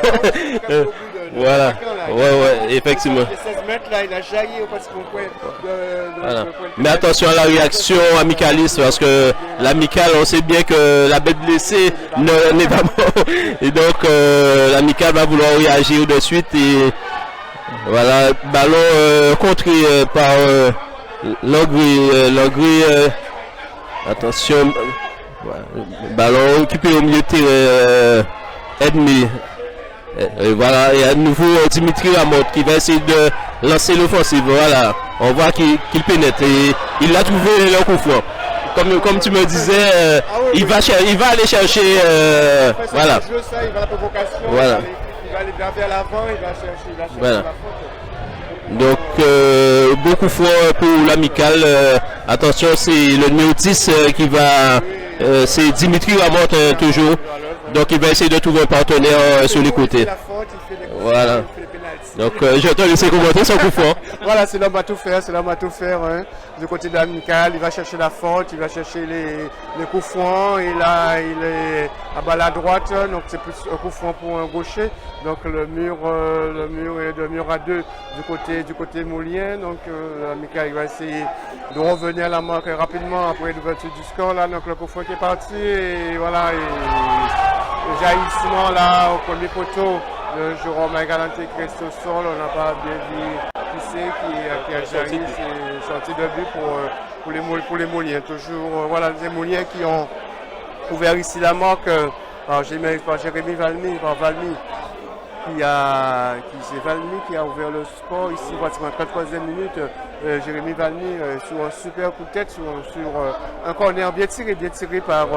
Voilà. Ouais, effectivement. Voilà. Mais attention à la réaction Amicalis, parce que l'amical, on sait bien que la bête blessée n'est pas mort. Et donc l'amical va vouloir réagir de suite. Et voilà, ballon contré par Langry. Attention. Ballon occupé au milieu de terrain, ennemi. Et voilà, et à nouveau Dimitri Lamotte qui va essayer de lancer l'offensive. Voilà, on voit qu'il pénètre et il a trouvé le coup franc. Comme tu me disais, il va aller chercher. Voilà. Il va à la provocation, voilà. Il va aller vers l'avant, il va chercher voilà. la faute. Donc, beaucoup fort pour l'amical. Attention, c'est le numéro 10 qui va. C'est Dimitri Lamotte toujours. Donc, il va essayer de trouver un partenaire sur les côtés. Voilà. Donc, je te laisse commenter son coup fort. Voilà, c'est l'homme à tout faire, hein. Du côté de l'amical, il va chercher la faute, il va chercher les coups francs, et là, il est à balle à droite, donc c'est plus un coup franc pour un gaucher. Donc, le mur est de mur à 2 du côté moulien. Donc, l'amical, il va essayer de revenir à la marque rapidement après l'ouverture du score, là. Donc, le coup franc qui est parti, et voilà, le jaillissement, là, au premier poteau. Jérôme Galanté qui reste au sol, on n'a pas bien vu qui c'est qui a jailli, c'est sorti de but pour les Mouliens. Toujours voilà, les Mouliens qui ont ouvert ici la marque par Jérémy Valmy, c'est Valmy qui a ouvert le score ici pratiquement 33e minute. Jérémy Valmy sur un super coup de tête, sur un corner bien tiré par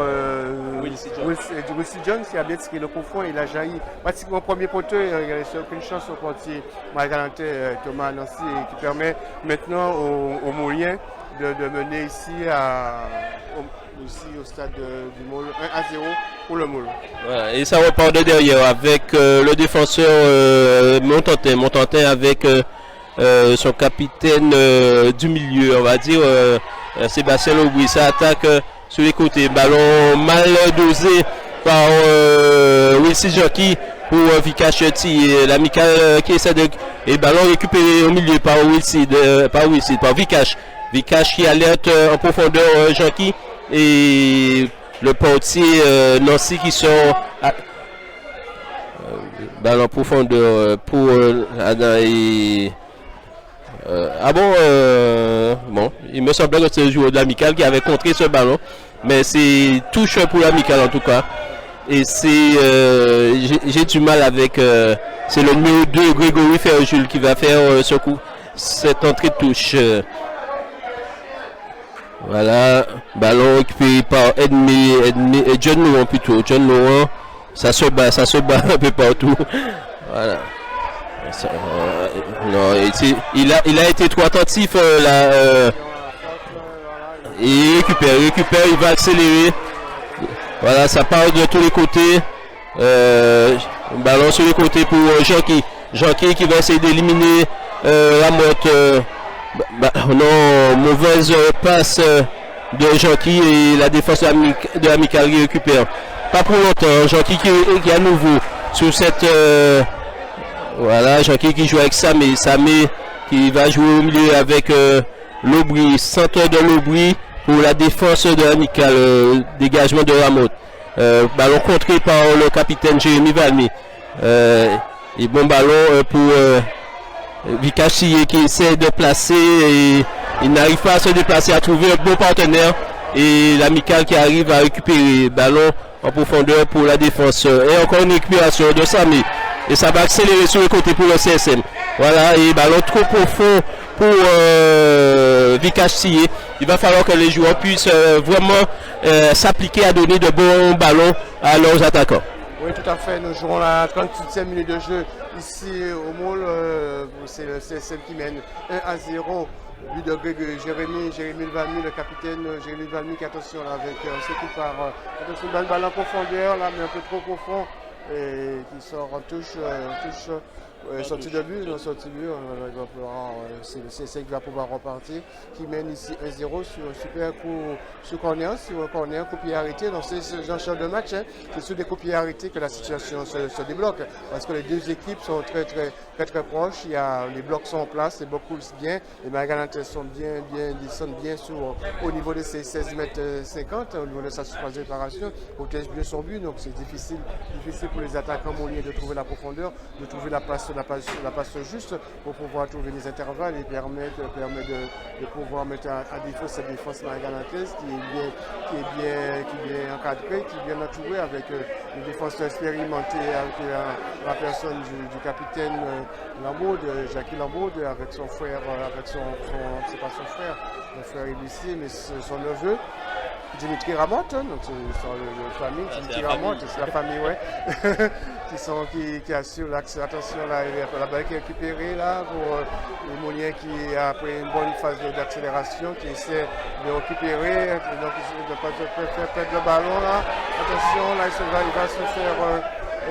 Wilson Jones qui a bien tiré le coup franc. Il a jailli pratiquement au premier poteau. Il n'y a aucune chance au portier Margalanté Thomas Nancy qui permet maintenant aux Mouliens de mener ici au stade du Moule 1-0 pour le Moule. Voilà, et ça repart de derrière avec le défenseur Montantin avec son capitaine du milieu, on va dire, Sébastien Aubry. Ça attaque sur les côtés. Ballon mal dosé par Wilson Jockey pour Vikash Cheti. L'amical qui essaie de. Et ballon récupéré au milieu par Vikash. Vikash qui alerte en profondeur Jockey. Et le portier Nancy qui sort ballon en profondeur pour bon, il me semblait que c'est le joueur de l'amical qui avait contré ce ballon, mais c'est touche pour l'amical en tout cas. Et c'est j'ai du mal avec c'est le numéro 2 Grégory Ferjul qui va faire ce coup, cette entrée de touche. Voilà, ballon récupéré par John Laurent plutôt. John Laurent, ça se bat un peu partout. Voilà. Non, il a été trop attentif là. Il récupère, il va accélérer. Voilà, ça part de tous les côtés. Ballon sur les côtés pour Jean-Qui qui va essayer d'éliminer Lamotte. Non, mauvaise passe de Jean-Qui et la défense de l'amical qui récupère. Pas pour longtemps, Jean-Qui qui est à nouveau sur cette. Voilà, Jean-Qui qui joue avec Samé qui va jouer au milieu avec l'Aubry, centre de l'Aubry pour la défense de l'amical, dégagement de Lamotte. Ballon contré par le capitaine Jérémy Valmy. Et bon ballon pour Vikash qui essaie de placer et il n'arrive pas à se déplacer, à trouver un bon partenaire. Et l'amical qui arrive à récupérer ballon en profondeur pour la défense. Et encore une récupération de Samé. Et ça va accélérer sur le côté pour le CSM. Voilà, et ballon trop profond pour Vikash Sillé. Il va falloir que les joueurs puissent vraiment s'appliquer à donner de bons ballons à leurs attaquants. Oui, tout à fait. Nous jouons la 38e minute de jeu ici au Moule. C'est le CSM qui mène 1-0. But de Jérémy Valmy, le capitaine Jérémy Valmy qui, attention, là, avec ce qui part. Attention, balle en profondeur, là, mais un peu trop profond. Et qui sort en touche, sortie de but, il va falloir, c'est le CSM qui va pouvoir repartir, qui mène ici 1-0 sur un super coup sur un corner, coup pied arrêté. Donc c'est ce genre de match, hein, c'est sur des coups pieds arrêtés que la situation se débloque, parce que les deux équipes sont très proches, les blocs sont en place, les blocs coulent bien, les Margalantais sont descendent bien au niveau de ses 16 mètres 50, au niveau de sa surface de réparation, protège bien son but, donc c'est difficile pour les attaquants mouliens de trouver la profondeur, de trouver la place la passe juste pour pouvoir trouver des intervalles et permet de pouvoir mettre à défaut cette défense magalantaise qui est bien encadrée, qui est bien entourée avec une défense expérimentée avec la personne du capitaine Lambaud, Jackie Lambaud, avec son frère, c'est pas son frère, mon frère Élissier, mais son neveu. Dimitri Ramotte, donc c'est la famille, Dimitri Ramotte, c'est la famille, ouais, qui assure l'axe. Attention, là, la balle qui est récupérée là pour le Moulien qui, après une bonne phase d'accélération, qui essaie de récupérer, donc il ne peut pas perdre le ballon là. Attention, là, il va se faire.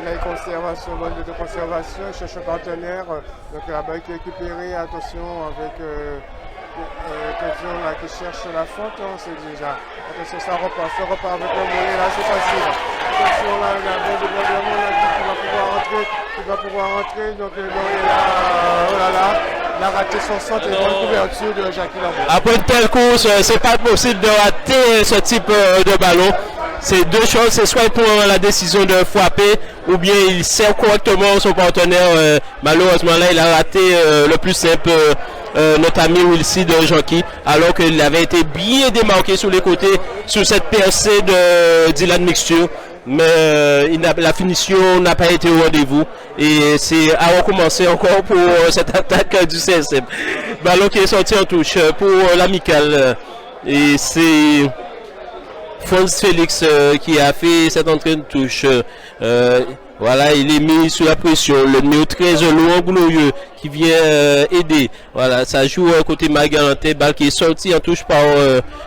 Il a une conservation, bonne de conservation, il cherche un partenaire, donc la balle qui est récupérée, attention avec. Attention là qui cherche la faute, c'est déjà. Attention, ça repart avec le moyen là, c'est facile. Attention là, il y a un bon débordement là qui va pouvoir rentrer. Donc il a raté son centre et bonne couverture de Jackie Lambaud. Après une telle course, c'est pas possible de rater ce type de ballon. C'est deux choses, c'est soit il prend la décision de frapper ou bien il sert correctement son partenaire. Malheureusement là, il a raté le plus simple. Notre ami Wilson de Jonky, alors qu'il avait été bien démarqué sur les côtés sur cette percée de Dylan Mixture, mais la finition n'a pas été au rendez-vous et c'est à recommencer encore pour cette attaque du CSM. Ballon qui est sorti en touche pour l'amical et c'est Franz Félix qui a fait cette entrée de touche. Voilà, il est mis sous la pression. Le numéro 13, Laurent Glorieux, qui vient aider. Voilà, ça joue côté Magalantais, balle qui est sortie en touche par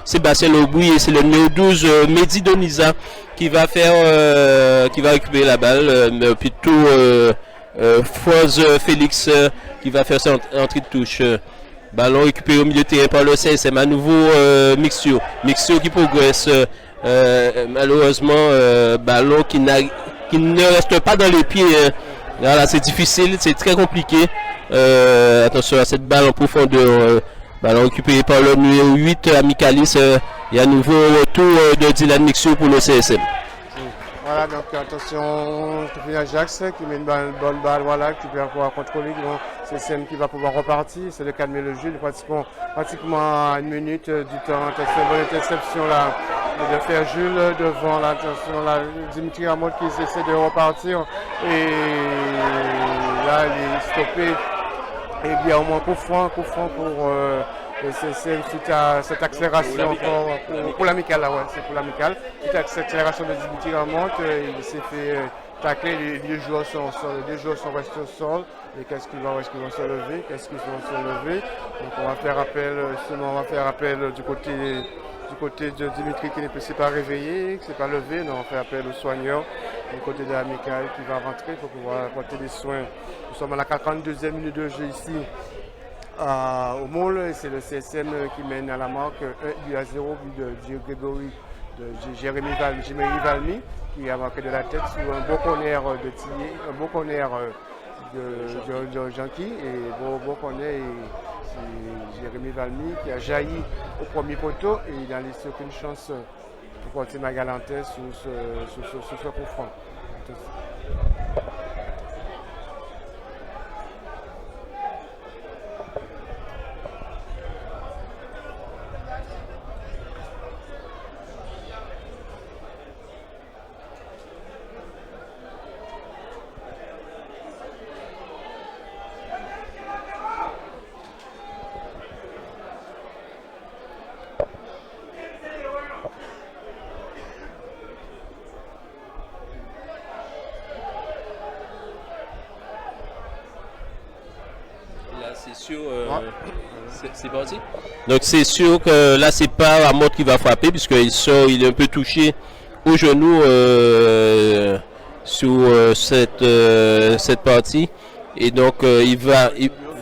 Sébastien Lobouy. Et c'est le numéro 12, Mehdi Doniza, qui va récupérer la balle. Mais plutôt Franz Félix qui va faire cette entrée de touche. Ballon récupéré au milieu de terrain par le CSM. À nouveau Mixio qui progresse. Malheureusement, ballon qui ne reste pas dans les pieds. Voilà, c'est difficile, c'est très compliqué. Attention à cette balle en profondeur. Ballon récupéré par le numéro 8, Amicalis. Et à nouveau retour de Dylan Mixio pour le CSM. Voilà, donc attention, Ajax qui met une bonne balle, voilà, qui va pouvoir contrôler. C'est CSM qui va pouvoir repartir, c'est de calmer le jeu, pratiquement une minute du temps. Attention, bonne interception là, de faire Jules devant, là, attention, là, Dimitri Ramotte qui essaie de repartir. Et là, il est stoppé. Et bien au moins coup franc pour c'est suite à cette accélération encore pour l'amical là, ouais, c'est pour l'amical. Suite à cette accélération de Dimitri Ramotte, il s'est fait tacler, les deux joueurs sont restés au sol. Et qu'est-ce qu'ils vont se lever? Donc on va faire appel, du côté de Dimitri qui ne s'est pas réveillé, qui ne s'est pas levé. Donc on fait appel au soigneur du côté de l'amical qui va rentrer pour pouvoir apporter des soins. Nous sommes à la 42e minute de jeu ici. Au Môle, et c'est le CSM qui mène à la marque 1-0, but de Grégory, de Jérémy Valmy, qui a marqué de la tête sur un beau corner de Tillier, un beau corner de Jonky, et beau corner, et c'est Jérémy Valmy qui a jailli au premier poteau, et il n'a laissé aucune chance pour porter Magalantais sur ce coup franc. C'est parti. Donc c'est sûr que là c'est pas Ramotte qui va frapper puisqu'il il est un peu touché au genou sur cette partie et donc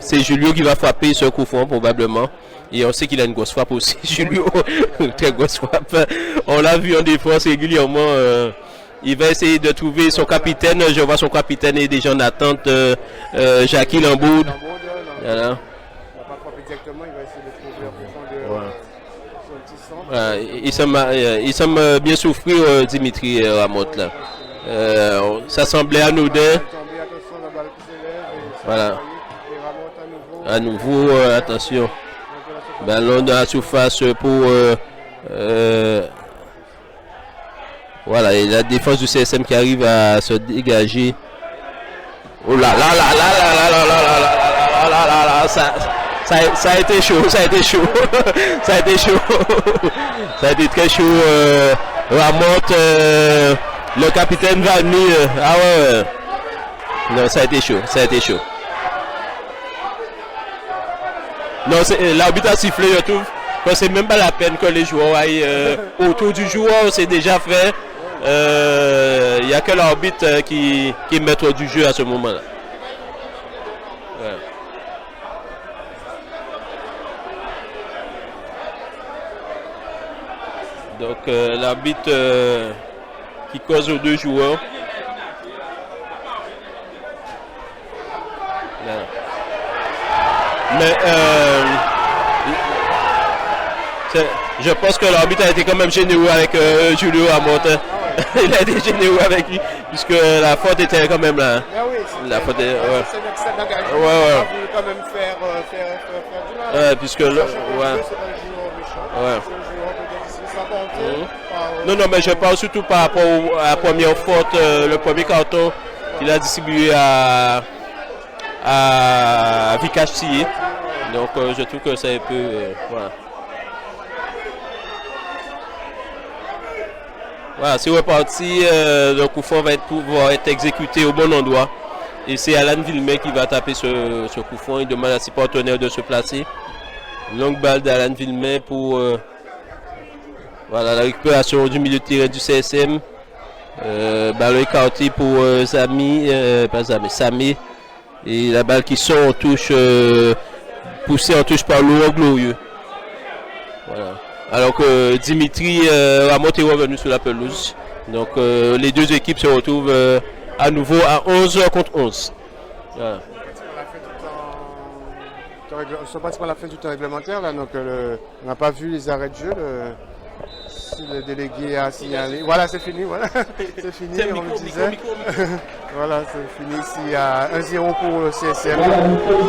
c'est Julio qui va frapper ce coup franc probablement et on sait qu'il a une grosse frappe aussi. Julio, très grosse frappe. On l'a vu en défense régulièrement. Il va essayer de trouver son capitaine. Je vois son capitaine est déjà en attente. Jackie Lambaud. Voilà. Directement, il va essayer de trouver en profondeur son petit centre. Il semble bien souffrir Dimitri Ramotte là. Ça semblait anodin. Attention, la balle qui s'élève et Voilà. À nouveau, attention. Ballon dans la surface pour... voilà, et la défense du CSM qui arrive à se dégager. Oh là là là là là là là là là là là là, ça a été chaud, ça a été chaud, ça a été chaud, ça a été très chaud. Ramotte, le capitaine va venir. Ah ouais, non, ça a été chaud, ça a été chaud. Non, l'arbitre a sifflé, je trouve. C'est même pas la peine que les joueurs aillent autour du joueur, c'est déjà fait. Il n'y a que l'arbitre qui est maître du jeu à ce moment-là. Ouais. Donc l'arbitre qui cause aux deux joueurs. Là. Mais je pense que l'arbitre a été quand même généreux avec Julio Ramotte. Il a été généreux avec lui, puisque la faute était quand même là. Ah oui, la faute est, ouais. C'est d'engagement. Ouais. Quand même faire du mal. Ouais, puisque le, ouais. Non, mais je parle surtout par rapport à la première faute, le premier carton qu'il a distribué à Vikash Thié. Donc je trouve que c'est un peu... voilà. Voilà, c'est reparti. Le coup franc va pouvoir être exécuté au bon endroit. Et c'est Alan Villemay qui va taper ce coup franc. Il demande à ses partenaires de se placer. Longue balle d'Alan Villemay pour voilà, la récupération du milieu de terrain du CSM. Ballon écarté pour Sami. Et la balle qui sort en touche, poussée en touche par Laurent Glorieux. Voilà. Alors que Dimitri Ramotte est revenu sur la pelouse. Donc les deux équipes se retrouvent à nouveau à 11 contre 11. Voilà. Je pense qu'on l'a fait du temps réglementaire, là, donc on n'a pas vu les arrêts de jeu. Si le délégué a signalé. Voilà, c'est fini. Voilà. C'est fini, on le disait. Voilà, c'est fini ici à 1-0 pour le CSM. Voilà, nous faisons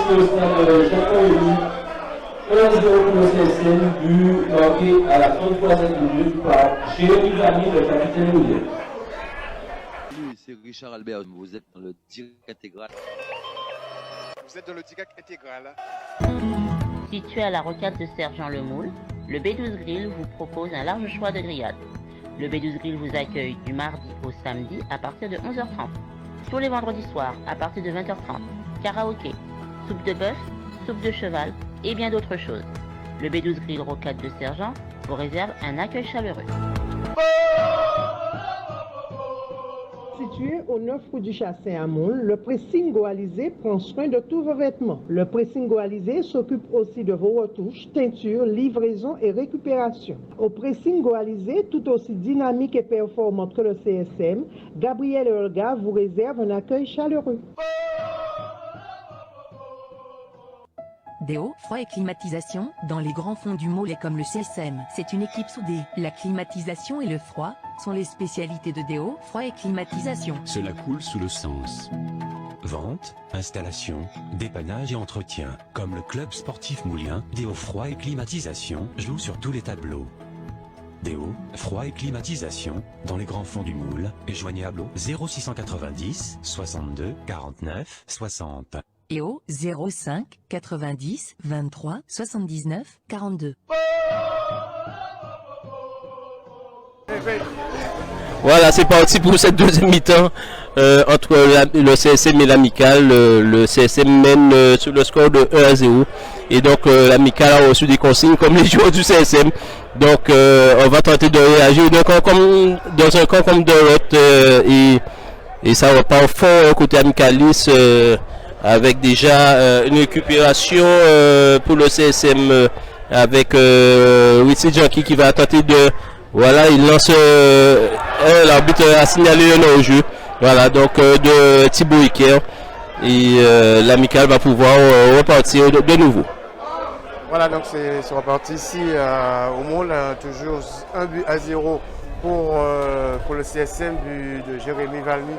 1-0 pour le CSM, but marqué à la 33e minute par Jérémy Vanier, le capitaine William. C'est Richard Albert, vous êtes dans le direct intégral. Vous êtes dans le direct intégral. Situé à la rocade de Sergent Lemoule, le B12 Grill vous propose un large choix de grillades. Le B12 Grill vous accueille du mardi au samedi à partir de 11h30. Tous les vendredis soirs à partir de 20h30. Karaoké, soupe de bœuf, soupe de cheval et bien d'autres choses. Le B12 Grill Rocade de Sergent vous réserve un accueil chaleureux. Situé au 9 rue du Chassin à Moule, le pressing Goalisé prend soin de tous vos vêtements. Le pressing Goalisé s'occupe aussi de vos retouches, teintures, livraison et récupération. Au pressing Goalisé, tout aussi dynamique et performante que le CSM, Gabriel et Olga vous réservent un accueil chaleureux. Déo, froid et climatisation, dans les grands fonds du Mollet comme le CSM, c'est une équipe soudée. La climatisation et le froid sont les spécialités de Déo, froid et climatisation. Cela coule sous le sens. Vente, installation, dépannage et entretien. Comme le club sportif moulien, Déo froid et climatisation joue sur tous les tableaux. Déo, froid et climatisation, dans les grands fonds du moule, est joignable au 0690 62 49 60. Et au 05 90 23 79 42. Voilà, c'est parti pour cette deuxième mi-temps entre le CSM et l'Amical. Le CSM mène sur le score de 1-0. Et donc l'Amical a reçu des consignes comme les joueurs du CSM. Donc on va tenter de réagir dans un camp comme dans l'autre. Et ça repart fort côté Amicalis. Avec déjà une récupération pour le CSM avec Witsi Janky qui va tenter de... Voilà, il lance... l'arbitre a signalé un hors-jeu. Voilà, donc de Thibaut Iker. Et l'Amical va pouvoir repartir de nouveau. Voilà, donc c'est reparti ici au Moule, toujours 1-0 pour le CSM de Jérémy Valmy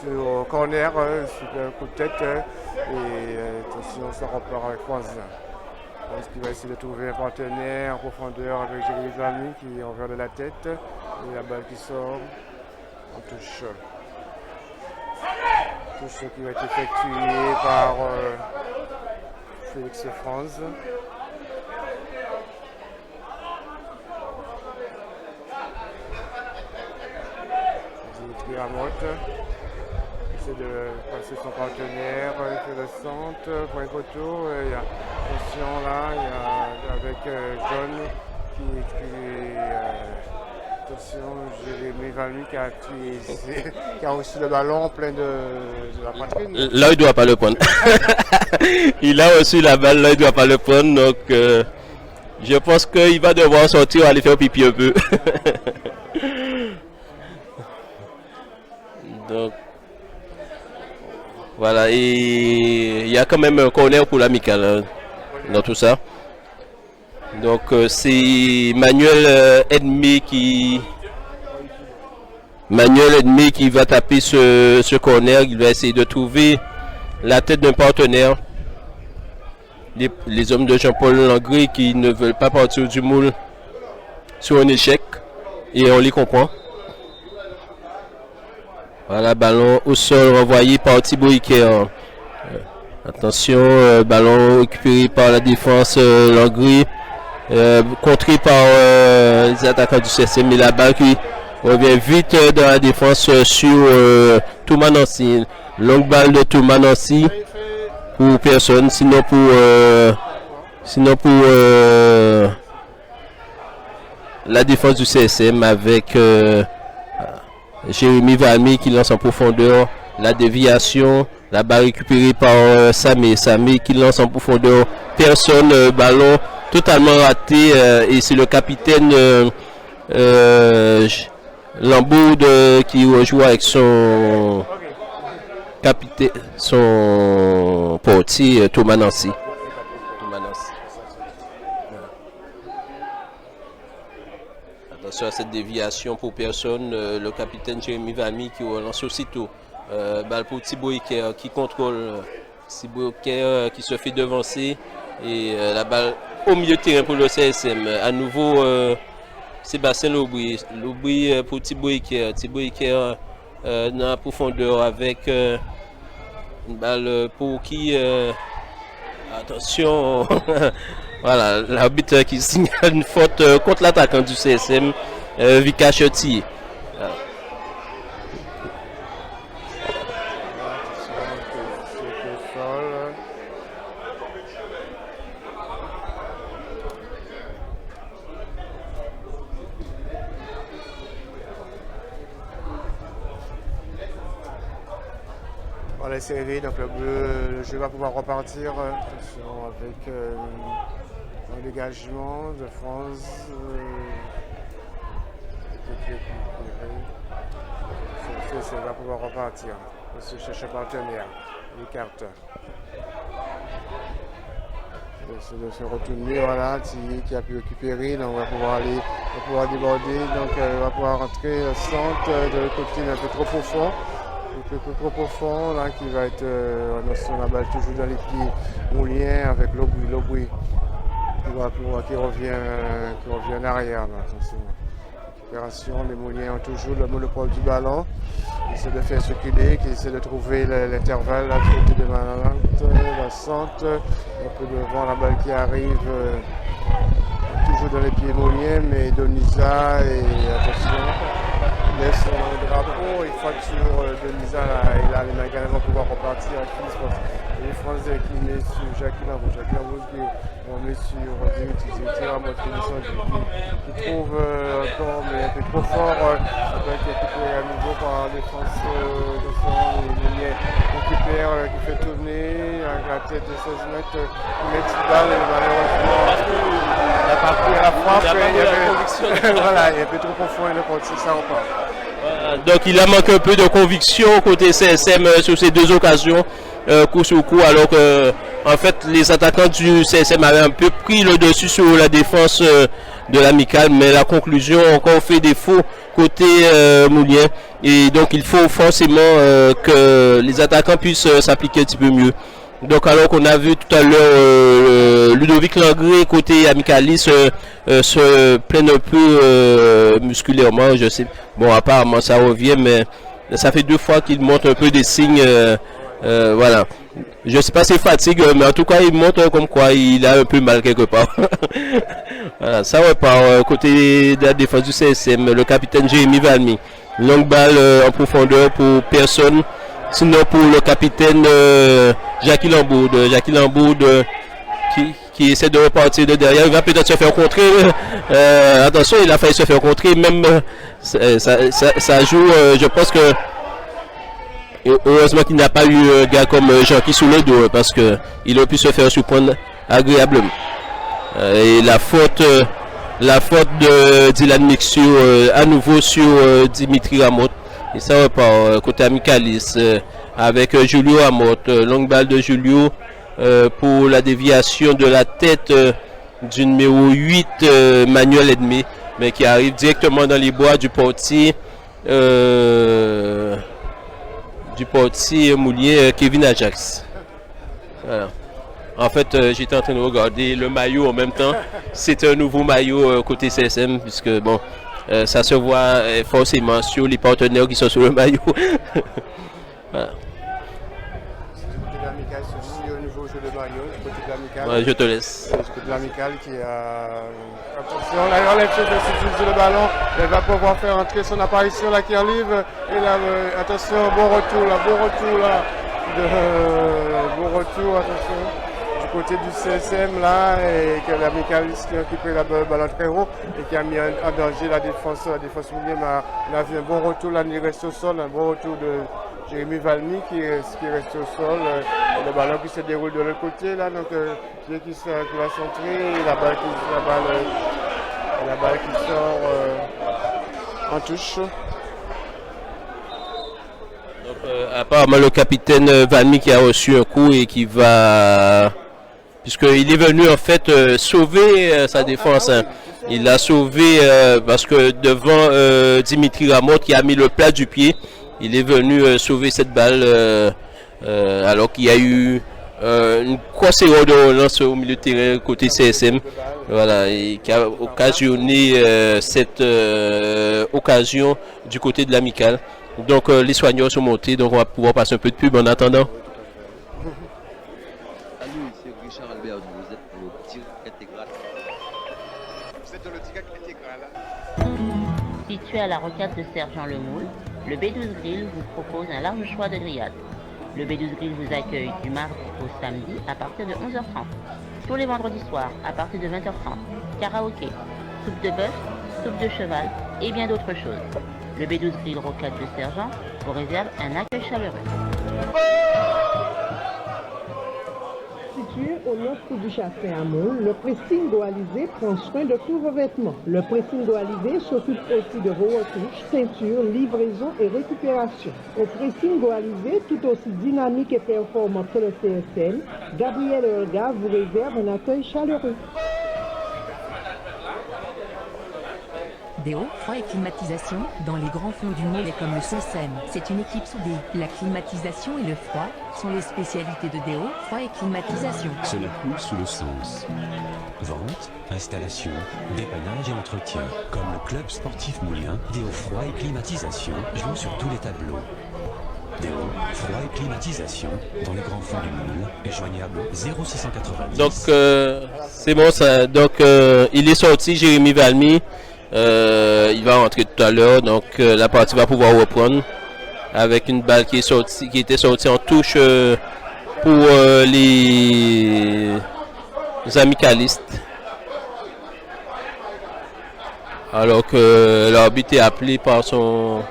sur corner, super coup de tête. Et attention, ça repart avec Franz. Franz qui va essayer de trouver un partenaire en profondeur avec Jérémy Valmy qui est envers de la tête. Et la balle qui sort en touche. Touche qui va être effectuée par Félix Franz. Dimitri Ramotte essaie de passer son partenaire, il fait le centre, point poteau, il y a attention là, il y a avec John qui attention, Jérémy Valmy qui a reçu le ballon plein de la poitrine. Là, il ne doit pas le prendre. Il a reçu la balle, là, il ne doit pas le prendre, donc je pense qu'il va devoir sortir, aller faire pipi un peu. Donc, voilà, et il y a quand même un corner pour l'amical dans tout ça. Donc, c'est Manuel Edmé qui va taper ce corner. Il va essayer de trouver la tête d'un partenaire. Les hommes de Jean-Paul Langré qui ne veulent pas partir du moule sur un échec. Et on les comprend. Voilà, ballon au sol renvoyé par Thibaut Iker. Attention, ballon récupéré par la défense Langré. Contré par les attaquants du CSM, mais la balle qui revient vite dans la défense sur Thomas Nancy. Longue balle de Thomas Nancy pour personne, sinon pour la défense du CSM avec Jérémy Valmy qui lance en profondeur, la déviation, la balle récupérée par Samé qui lance en profondeur, personne, ballon totalement raté, et c'est le capitaine Lambourde qui rejoue avec son capitaine, son portier Thomas Nancy. Attention à cette déviation pour personne, le capitaine Jérémy Valmy qui relance aussitôt. Balle pour Thibaut Iker qui contrôle, Thibaut Iker qui se fait devancer, et la balle au milieu de terrain pour le CSM. À nouveau, Sébastien Lobry pour Thibaut Iker. Thibaut Iker dans la profondeur avec une balle pour qui. Attention, voilà, l'arbitre qui signale une faute contre l'attaquant du CSM, Vika Choti. Voilà, c'est réveillé, donc le jeu va pouvoir repartir avec un dégagement de France. Ça va pouvoir repartir. On se cherche un partenaire, les cartes. De se retourner, voilà, qui a pu récupérer, donc on va pouvoir déborder, donc on va pouvoir rentrer le centre de l'autre côté un peu trop profond. Un peu trop profond, là, qui va être sur la balle toujours dans les pieds mouliens avec Lobry qui revient en arrière. Là, attention. Récupération, les Mouliens ont toujours le monopole du ballon. Ils essaient de faire circuler, ils essaient de trouver l'intervalle là, du côté de Malante, la centre, un peu devant la balle qui arrive, toujours dans les pieds Mouliens, mais Donisa et attention. Laisse son drapeau, il fracture Donisa, et là les Magalhães vont pouvoir repartir à qui les Français qui met sur Jacques Lambourg qui met sur Dimitri Ramotte qui trouve encore mais un peu trop fort, ça peut être récupéré à nouveau par la défense de son Mouliens récupère, qui fait tourner avec la tête de 16 mètres, qui met une balle et malheureusement il n'a pas pris à la frappe, voilà, il est un peu trop profond et le portier ça repart. Donc il a manqué un peu de conviction côté CSM sur ces deux occasions, coup sur coup, alors que en fait les attaquants du CSM avaient un peu pris le dessus sur la défense de l'amical, mais la conclusion a encore fait défaut côté Moulien. Et donc il faut forcément que les attaquants puissent s'appliquer un petit peu mieux. Donc alors qu'on a vu tout à l'heure Ludovic Langré côté amicaliste se plaindre un peu musculairement, je sais. Bon, apparemment ça revient, mais ça fait 2 fois qu'il montre un peu des signes. Voilà. Je sais pas si c'est fatigue, mais en tout cas il montre comme quoi il a un peu mal quelque part. Voilà, ça repart côté de la défense du CSM, le capitaine Jérémy Valmy. Longue balle en profondeur pour personne. Sinon pour le capitaine Jackie Lambourde. Jackie Lambourde qui essaie de repartir de derrière. Il va peut-être se faire contrer. Attention, il a failli se faire contrer. Même ça joue, je pense que heureusement qu'il n'a pas eu un gars comme Jean-Qui sous le dos, parce qu'il aurait pu se faire surprendre agréablement. Et la faute de Dylan Mixio à nouveau sur Dimitri Ramotte. Et ça repart côté amicaliste avec Julio Ramotte. Longue balle de Julio pour la déviation de la tête du numéro 8 Manuel Edmé, mais qui arrive directement dans les bois du portier Moulien Kevin Ajax. Voilà. En fait, j'étais en train de regarder le maillot en même temps. C'est un nouveau maillot côté CSM, puisque bon, ça se voit forcément sur les partenaires qui sont sur le maillot. Voilà. Ouais, je te laisse. De l'amical qui a... Attention, là, il enlève sur le ballon. Elle va pouvoir faire entrer son apparition là qui arrive. Et là, attention, bon retour là. Bon retour, attention. Du côté du CSM là, et que l'amical qui a occupé le ballon très haut et qui a mis en danger la défense Moulien. On a vu un bon retour là, il reste au sol, un bon retour de Jérémy Valmy qui reste au sol, le ballon qui se déroule de l'autre côté là, donc qui va centrer, et la balle qui sort en touche. Donc, apparemment le capitaine Valmy qui a reçu un coup et qui va, puisqu'il est venu en fait sauver sa défense. Hein. Il l'a sauvé parce que devant Dimitri Ramotte qui a mis le plat du pied, il est venu sauver cette balle alors qu'il y a eu une grosse erreur de relance au milieu de terrain côté CSM. Voilà, et qui a occasionné cette occasion du côté de l'amical. Donc les soigneurs sont montés, donc on va pouvoir passer un peu de pub en attendant. Salut, c'est Richard Albert, vous êtes dans le direct intégral. Vous êtes dans le direct intégral. Situé à la rocade de Sergent Lemoule, le B12 Grill vous propose un large choix de grillades. Le B12 Grill vous accueille du mardi au samedi à partir de 11h30. Tous les vendredis soirs à partir de 20h30. Karaoké, soupe de bœuf, soupe de cheval et bien d'autres choses. Le B12 Grill Rocade de Sergent vous réserve un accueil chaleureux. Situé au nord du châssis à Moule, le pressing Goalisé prend soin de tous vos vêtements. Le pressing Goalisé s'occupe aussi de vos retouches, teintures, livraison et récupération. Au pressing Goalisé, tout aussi dynamique et performant que le CSM, Gabriel Olga vous réserve un accueil chaleureux. Déo, froid et climatisation, dans les grands fonds du Moule et comme le CSM, c'est une équipe soudée. La climatisation et le froid sont les spécialités de Déo, froid et climatisation. Cela coule sous le sens. Vente, installation, dépannage et entretien. Comme le club sportif moulien, Déo froid et climatisation joue sur tous les tableaux. Déo, froid et climatisation, dans les grands fonds du Moule, est joignable 0690. Donc c'est bon ça. Donc il est sorti, Jérémy Valmy. Il va rentrer tout à l'heure, donc la partie va pouvoir reprendre avec une balle qui était sortie en touche pour les amicalistes. Alors que l'arbitre est appelé par son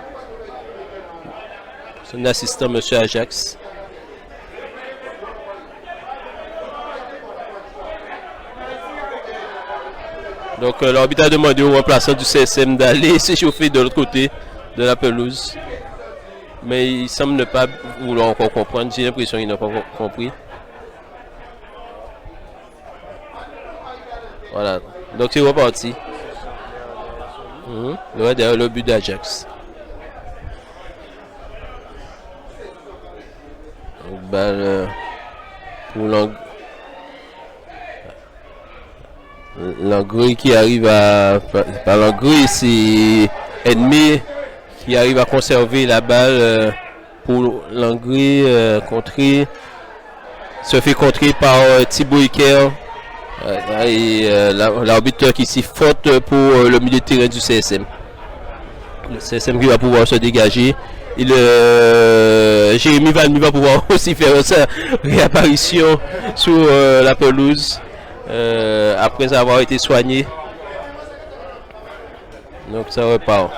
assistant, M. Ajax. Donc l'arbitre a demandé au remplaçant du CSM d'aller s'échauffer de l'autre côté de la pelouse. Mais il semble ne pas vouloir encore comprendre. J'ai l'impression qu'il n'a pas compris. Voilà. Donc c'est reparti. Ouais, derrière le but d'Ajax. Balle pour Langry qui arrive à... Par Langry, c'est ennemi qui arrive à conserver la balle pour Langry contrer. Se fait contrer par Thibaut Iker. Et l'arbitre qui s'y faute pour le milieu de terrain du CSM. Le CSM qui va pouvoir se dégager. Et Jérémy Valmy va pouvoir aussi faire sa réapparition sur la pelouse après avoir été soigné. Donc ça repart.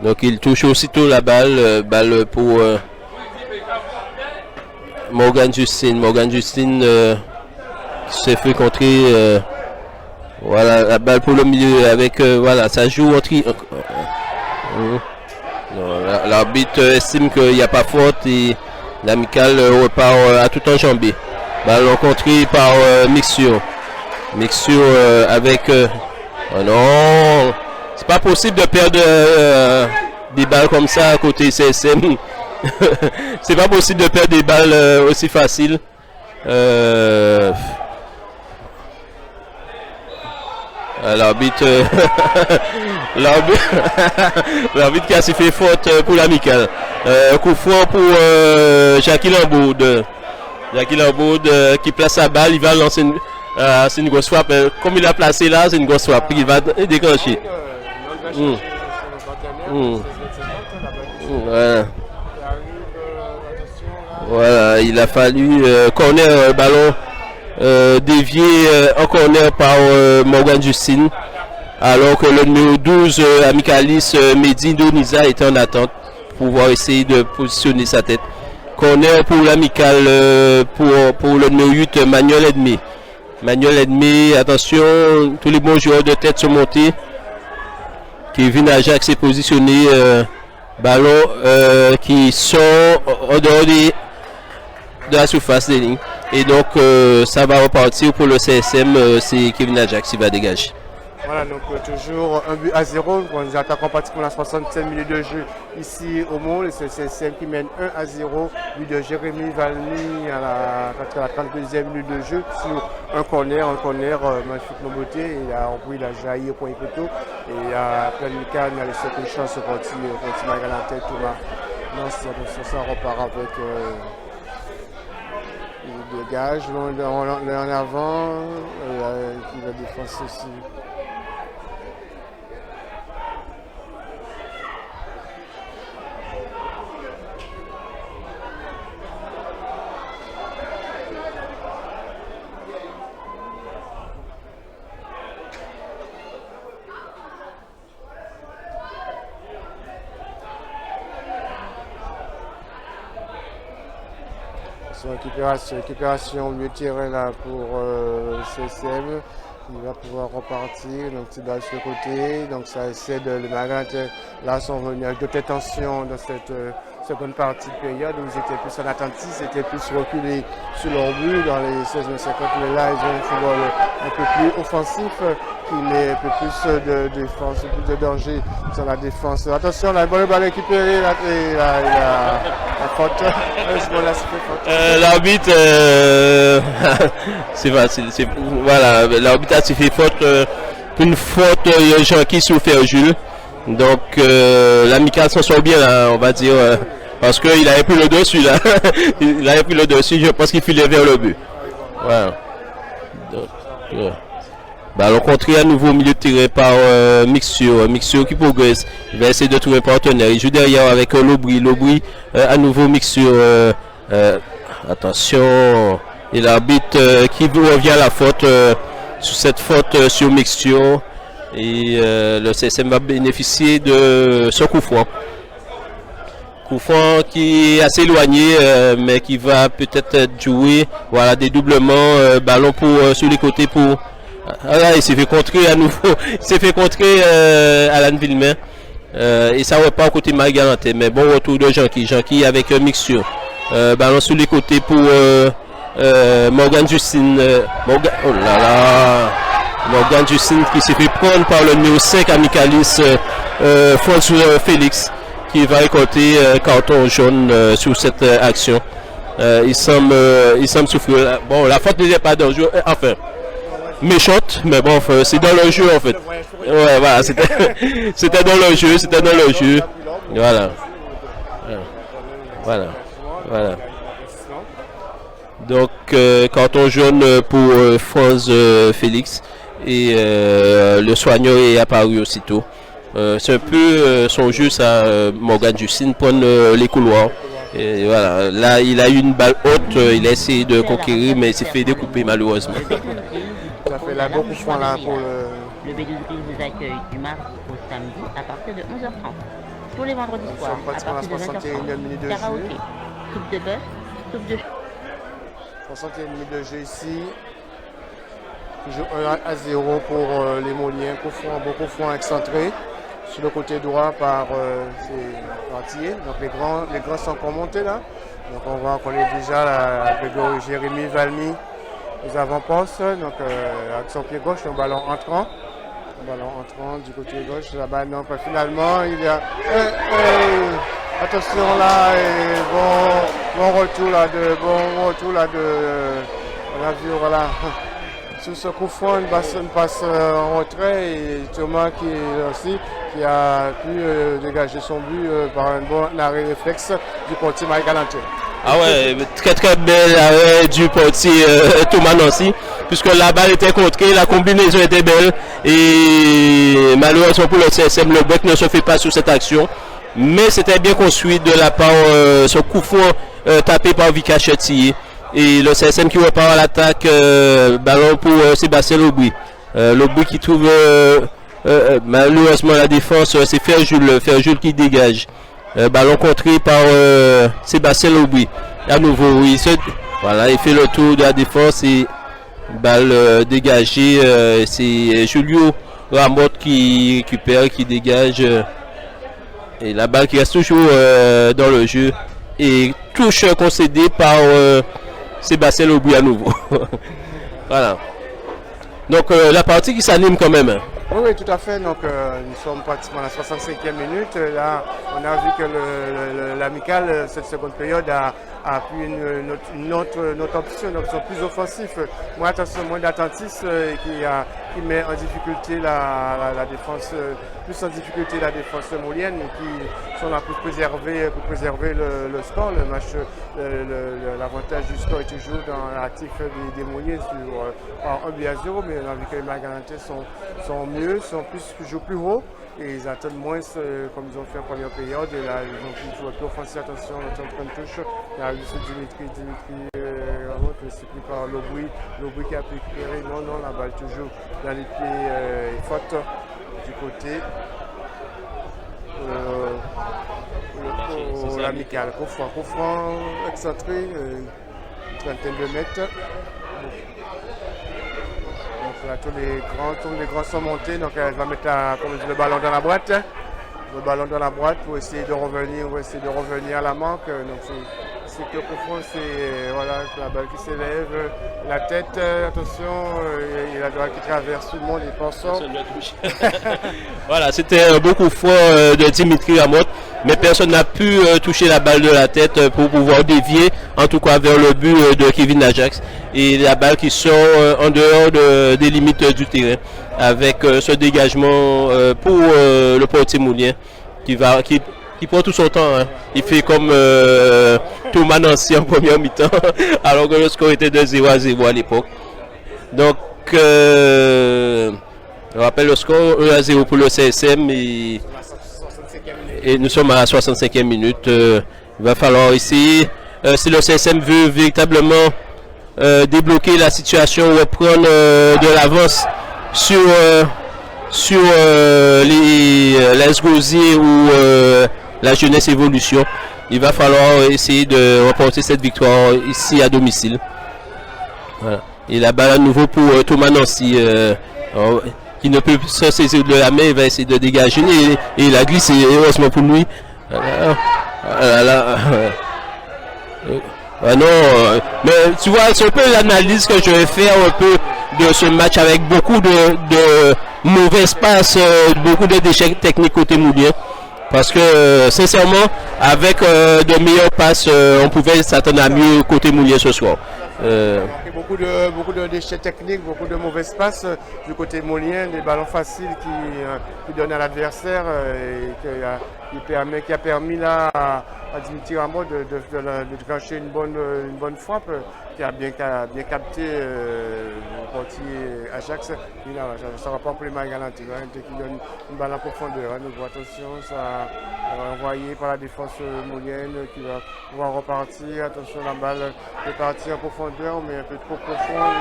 Donc il touche aussitôt la balle pour Morgan Justine. Morgan Justine s'est fait contrer. Voilà la balle pour le milieu avec voilà, ça joue entre. L'arbitre estime qu'il n'y a pas faute et l'amical repart à tout enjambé. Ballon contré par Mixture. Mixture avec. Oh non! C'est pas possible de perdre des balles comme ça à côté CSM. C'est pas possible de perdre des balles aussi faciles. L'arbitre l'arbitre qui a fait faute pour l'amical. Coup franc pour Jackie Lamboud. Jackie Lamboud qui place la balle, il va lancer c'est une grosse frappe. Comme il a placé là, c'est une grosse frappe qu'il va déclencher. Voilà. Voilà, il a fallu corner ballon dévié en corner par Morgan Justine, alors que le numéro 12 Amicalis Mehdi Doniza était en attente pour pouvoir essayer de positionner sa tête. Corner pour l'amical pour le numéro 8 Manuel Edmé. Manuel Edmé, attention, tous les bons joueurs de tête sont montés. Kevin Ajax est positionné, ballon qui sont en dehors de la surface des lignes. Et donc ça va repartir pour le CSM, c'est Kevin Ajax qui va dégager. Voilà, donc toujours 1-0, nous attaquons pratiquement la 67e minute de jeu ici au Môle, c'est le CSM qui mène 1-0, but de Jérémy Valmy à la 32e minute de jeu sur un corner magnifique beauté, il a jailli au point de poteau, et il y a plein de cas, il a laissé une chance pour Magalantais Thomas. Non, ça repart avec il dégage, en avant, la défense aussi. Récupération au milieu de terrain là pour CSM. Il va pouvoir repartir, donc c'est balle sur le côté, donc ça essaie de le Magalantais là sont venus avec d'autres tensions dans cette seconde partie de période où ils étaient plus en attentif, c'était plus reculé sur leur but dans les 16-50, mais là ils ont un football un peu plus offensif, il est un peu plus de défense, plus de danger sur la défense. Attention, la balle récupérée, là, et la faute. L'arbitre, c'est facile. Voilà, l'arbitre a fait faute, une faute Jean-Qui souffert Jules. Donc l'amical s'en sort bien là, on va dire, parce qu'il avait pris le dessus là. Il avait pris le dessus, je pense qu'il filait vers le but. Voilà. Donc, ballon contré à nouveau au milieu de tiré par Mixture. Mixture qui progresse. Il va essayer de trouver un partenaire. Il joue derrière avec Lobry. Lobry à nouveau Mixture. Attention. Et l'arbitre qui revient à la faute sur cette faute sur Mixture. Et le CSM va bénéficier de ce coup franc. Coup franc qui est assez éloigné, mais qui va peut-être jouer. Voilà, dédoublement. Ballon sur les côtés pour. Ah là, il s'est fait contrer à nouveau. Il s'est fait contrer Alan Villemain. Et ça repart côté Magalantais. Mais bon retour de Jean-Qui. Jean-Qui avec Mixture. Ballon sur les côtés pour Morgan Justine. Oh là là. Morgan Justine qui s'est fait prendre par le numéro 5 Amicalis François Félix qui va récolter carton jaune sur cette action. Il semble souffrir. Bon, la faute n'était pas dangereuse, enfin méchante, mais bon, c'est dans le jeu en fait. Ouais, voilà, c'était dans le jeu, Voilà. Donc, carton jaune pour France Félix et le soigneur est apparu aussitôt. C'est un peu son jeu, ça, Morgan Justine, prendre les couloirs. Et voilà, là, il a eu une balle haute, il a essayé de conquérir, mais il s'est fait découper malheureusement. Ça fait la beaucoup fond là pour le... Le B12 Grill vous accueille du mardi au samedi à partir de 11h30. Tous les vendredis soirs à partir de 20h30. Karaoké, soupe de bœuf, soupe de... 61 minutes de jeu ici. Toujours 1-0 pour les Moliens. Beaucoup fond excentré. Sur le côté droit par Antillais. Donc les grands sont encore montés là. Donc on voit qu'on est déjà avec Jérémy Valmy aux avant-postes. Donc avec son pied gauche, un ballon entrant. Du côté gauche. Là-bas, non, pas finalement. Il y a. Attention là, et bon retour là on a vu voilà. Sur ce coup franc, une passe en retrait et Thomas qui a pu dégager son but par un bon arrêt réflexe du portier Mike Galanté. Ah ouais, très belle arrêt du portier Thomas Nancy, puisque la balle était contrée, la combinaison était belle et malheureusement pour le CSM, le bec ne se fait pas sur cette action. Mais c'était bien construit de la part, ce coup franc tapé par Vika Chettier. Et le CSM qui repart à l'attaque, ballon pour Sébastien Lobry. Lobry qui trouve malheureusement la défense, c'est Ferjul qui dégage. Ballon contré par Sébastien Lobry. À nouveau, il fait le tour de la défense et balle dégagée. C'est Julio Ramotte qui récupère, qui dégage. Et la balle qui reste toujours dans le jeu. Et touche concédée par Sébastien Lobry à nouveau. Voilà. Donc la partie qui s'anime quand même. Oui, tout à fait. Donc nous sommes pratiquement à la 65e minute. Là, on a vu que l'amical, cette seconde période, a pris une autre option, une option plus offensive. Moins d'attentisme qui met en difficulté la défense, plus en difficulté la défense molienne, qui sont là pour préserver le score. Le match, l'avantage du score est toujours dans l'actif des Moliens par 1-0, mais on a vu que les Margarantais sont mieux, jouent plus haut et ils attendent moins comme ils ont fait en première période. Et là, ils jouent plus offensif. Attention, on est en train de touche. Il y a eu ce Dimitri c'est pris par Lobry qui a pu récupérer. Non, la balle toujours dans les pieds. Faute du côté l'amical. Coup franc excentré, une trentaine de mètres. Là, tous les grands sont montés, donc elle va mettre le ballon dans la boîte. Le ballon dans la boîte pour essayer de revenir à la manque. Donc c'est que profond, c'est voilà, la balle qui s'élève, la tête, attention, et la droite qui traverse tout le monde, il pense. Voilà, c'était un beau coup franc de Dimitri Ramotte, mais personne n'a pu toucher la balle de la tête pour pouvoir dévier, en tout cas vers le but de Kevin Ajax. Et la balle qui sort en dehors des limites du terrain, avec ce dégagement pour le portier moulien qui prend tout son temps. Hein. Il fait comme Thomas Nancy en première mi-temps, alors que le score était de 0-0 à l'époque. Donc, on rappelle le score 1-0 pour le CSM et nous sommes à la 65e minute. Il va falloir essayer, si le CSM veut véritablement débloquer la situation, reprendre de l'avance sur les Gosiers ou la Jeunesse Évolution, il va falloir essayer de remporter cette victoire ici à domicile. Voilà. Et la balle à nouveau pour Thomas Nancy qui ne peut se saisir de la main, il va essayer de dégager et il a glissé, heureusement pour lui. Non, mais tu vois, c'est un peu l'analyse que je vais faire un peu de ce match avec beaucoup de mauvais passes, beaucoup de déchets techniques côté Moulien. Parce que sincèrement, avec de meilleures passes, on pouvait s'attendre à mieux côté Moulien ce soir. Beaucoup de déchets techniques, beaucoup de mauvais passes du côté Moulien, des ballons faciles qui donnent à l'adversaire et qui a permis là à Dimitri Rameau de déclencher une bonne frappe qui a bien capté le portier Ajax. Ça va pas pour les Marie-Galante, qui donne une balle en profondeur. Nous voyons attention, ça envoyé par la défense moulienne qui va pouvoir repartir. Attention, la balle est partie en profondeur, mais un peu trop profonde.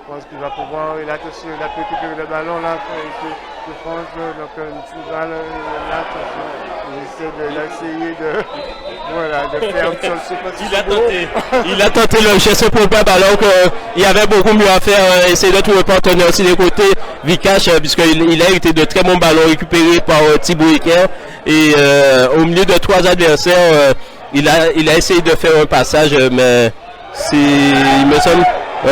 Je pense qu'il va pouvoir, il a pu récupérer le ballon là, je pense, donc une petite balle là, attention, il essaie de faire un petit il a tenté le geste probable alors qu'il y avait beaucoup mieux à faire, essayer de trouver partenaire aussi des côtés Vikash, puisqu'il a été de très bons ballons récupérés par Thibaut Eker, et au milieu de 3 adversaires, il a essayé de faire un passage, mais il me semble,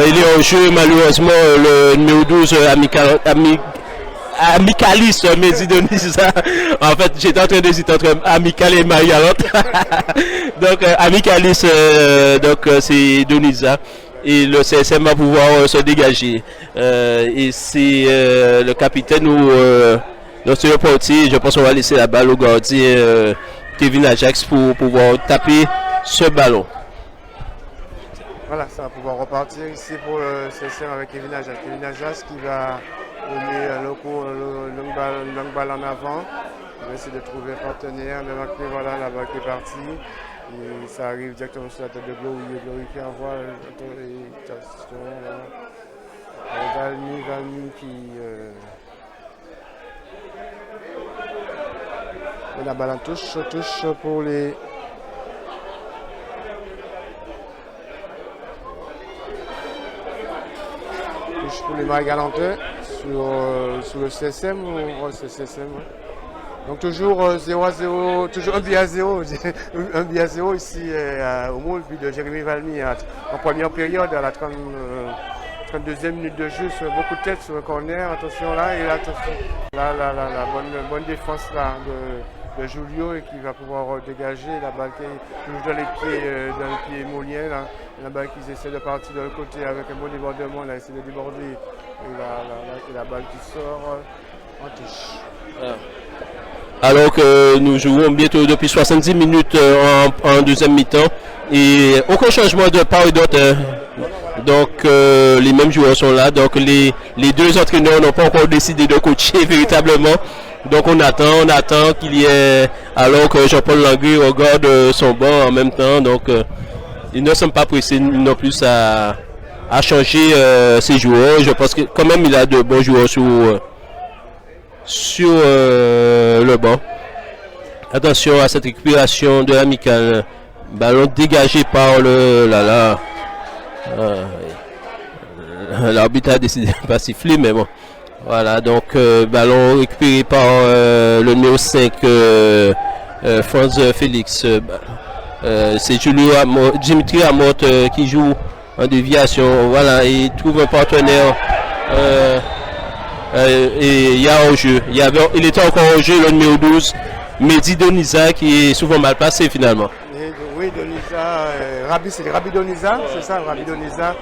il est en jeu malheureusement le numéro 12 Amicalis Mehdi Donisa. En fait, j'étais en train d'hésiter entre Amical et Marie-Galante. Donc Amicalis, c'est Donisa. Et le CSM va pouvoir se dégager. Et c'est le capitaine ou notre portier. Je pense qu'on va laisser la balle au gardien Kevin Ajax pour pouvoir taper ce ballon. Voilà, ça va pouvoir repartir ici pour le CSM avec Kevin Ajax. Kevin Ajax qui va donner une longue balle en avant. Il va essayer de trouver un partenaire. Voilà, la balle qui est partie. Et ça arrive directement sur la tête de Glory. Glory qui envoie. Valmy qui. La balle en touche pour les. Pour les Marie-Galantais sur le CSM ou c'est CSM, ouais. Donc toujours 0-0, toujours 1-0, 1-0 ici au Moule, puis de Jérémy Valmy en première période à la 32e minute de jeu sur beaucoup de têtes sur le corner. Attention là, et là, attention, la bonne défense là de Julio et qui va pouvoir dégager la balle qui est toujours dans les pieds mouliens là. La balle qui essaie de partir de l'autre côté avec un bon débordement, là, essaie de déborder et la balle qui sort en touche. Alors que nous jouons bientôt depuis 70 minutes en deuxième mi-temps et aucun changement de part et d'autre. Donc les mêmes joueurs sont là, donc les deux entraîneurs n'ont pas encore décidé de coacher véritablement. Donc on attend qu'il y ait, alors que Jean-Paul Languet regarde son banc en même temps, donc ils ne sont pas pressés non plus à changer ses joueurs. Je pense que quand même il a de bons joueurs sur le banc. Attention à cette récupération de l'Amical. Ballon dégagé par l'arbitre a décidé de ne pas siffler, mais bon. Voilà, donc ballon récupéré par le numéro 5 Franz Félix. C'est Dimitri Amot qui joue en déviation. Voilà, il trouve un partenaire. Et il y a un jeu. Il était encore au jeu, le numéro 12, Mehdi Donisa, qui est souvent mal passé finalement. Oui, Donisa, c'est Rabi Donisa, c'est ça, Rabi Donisa,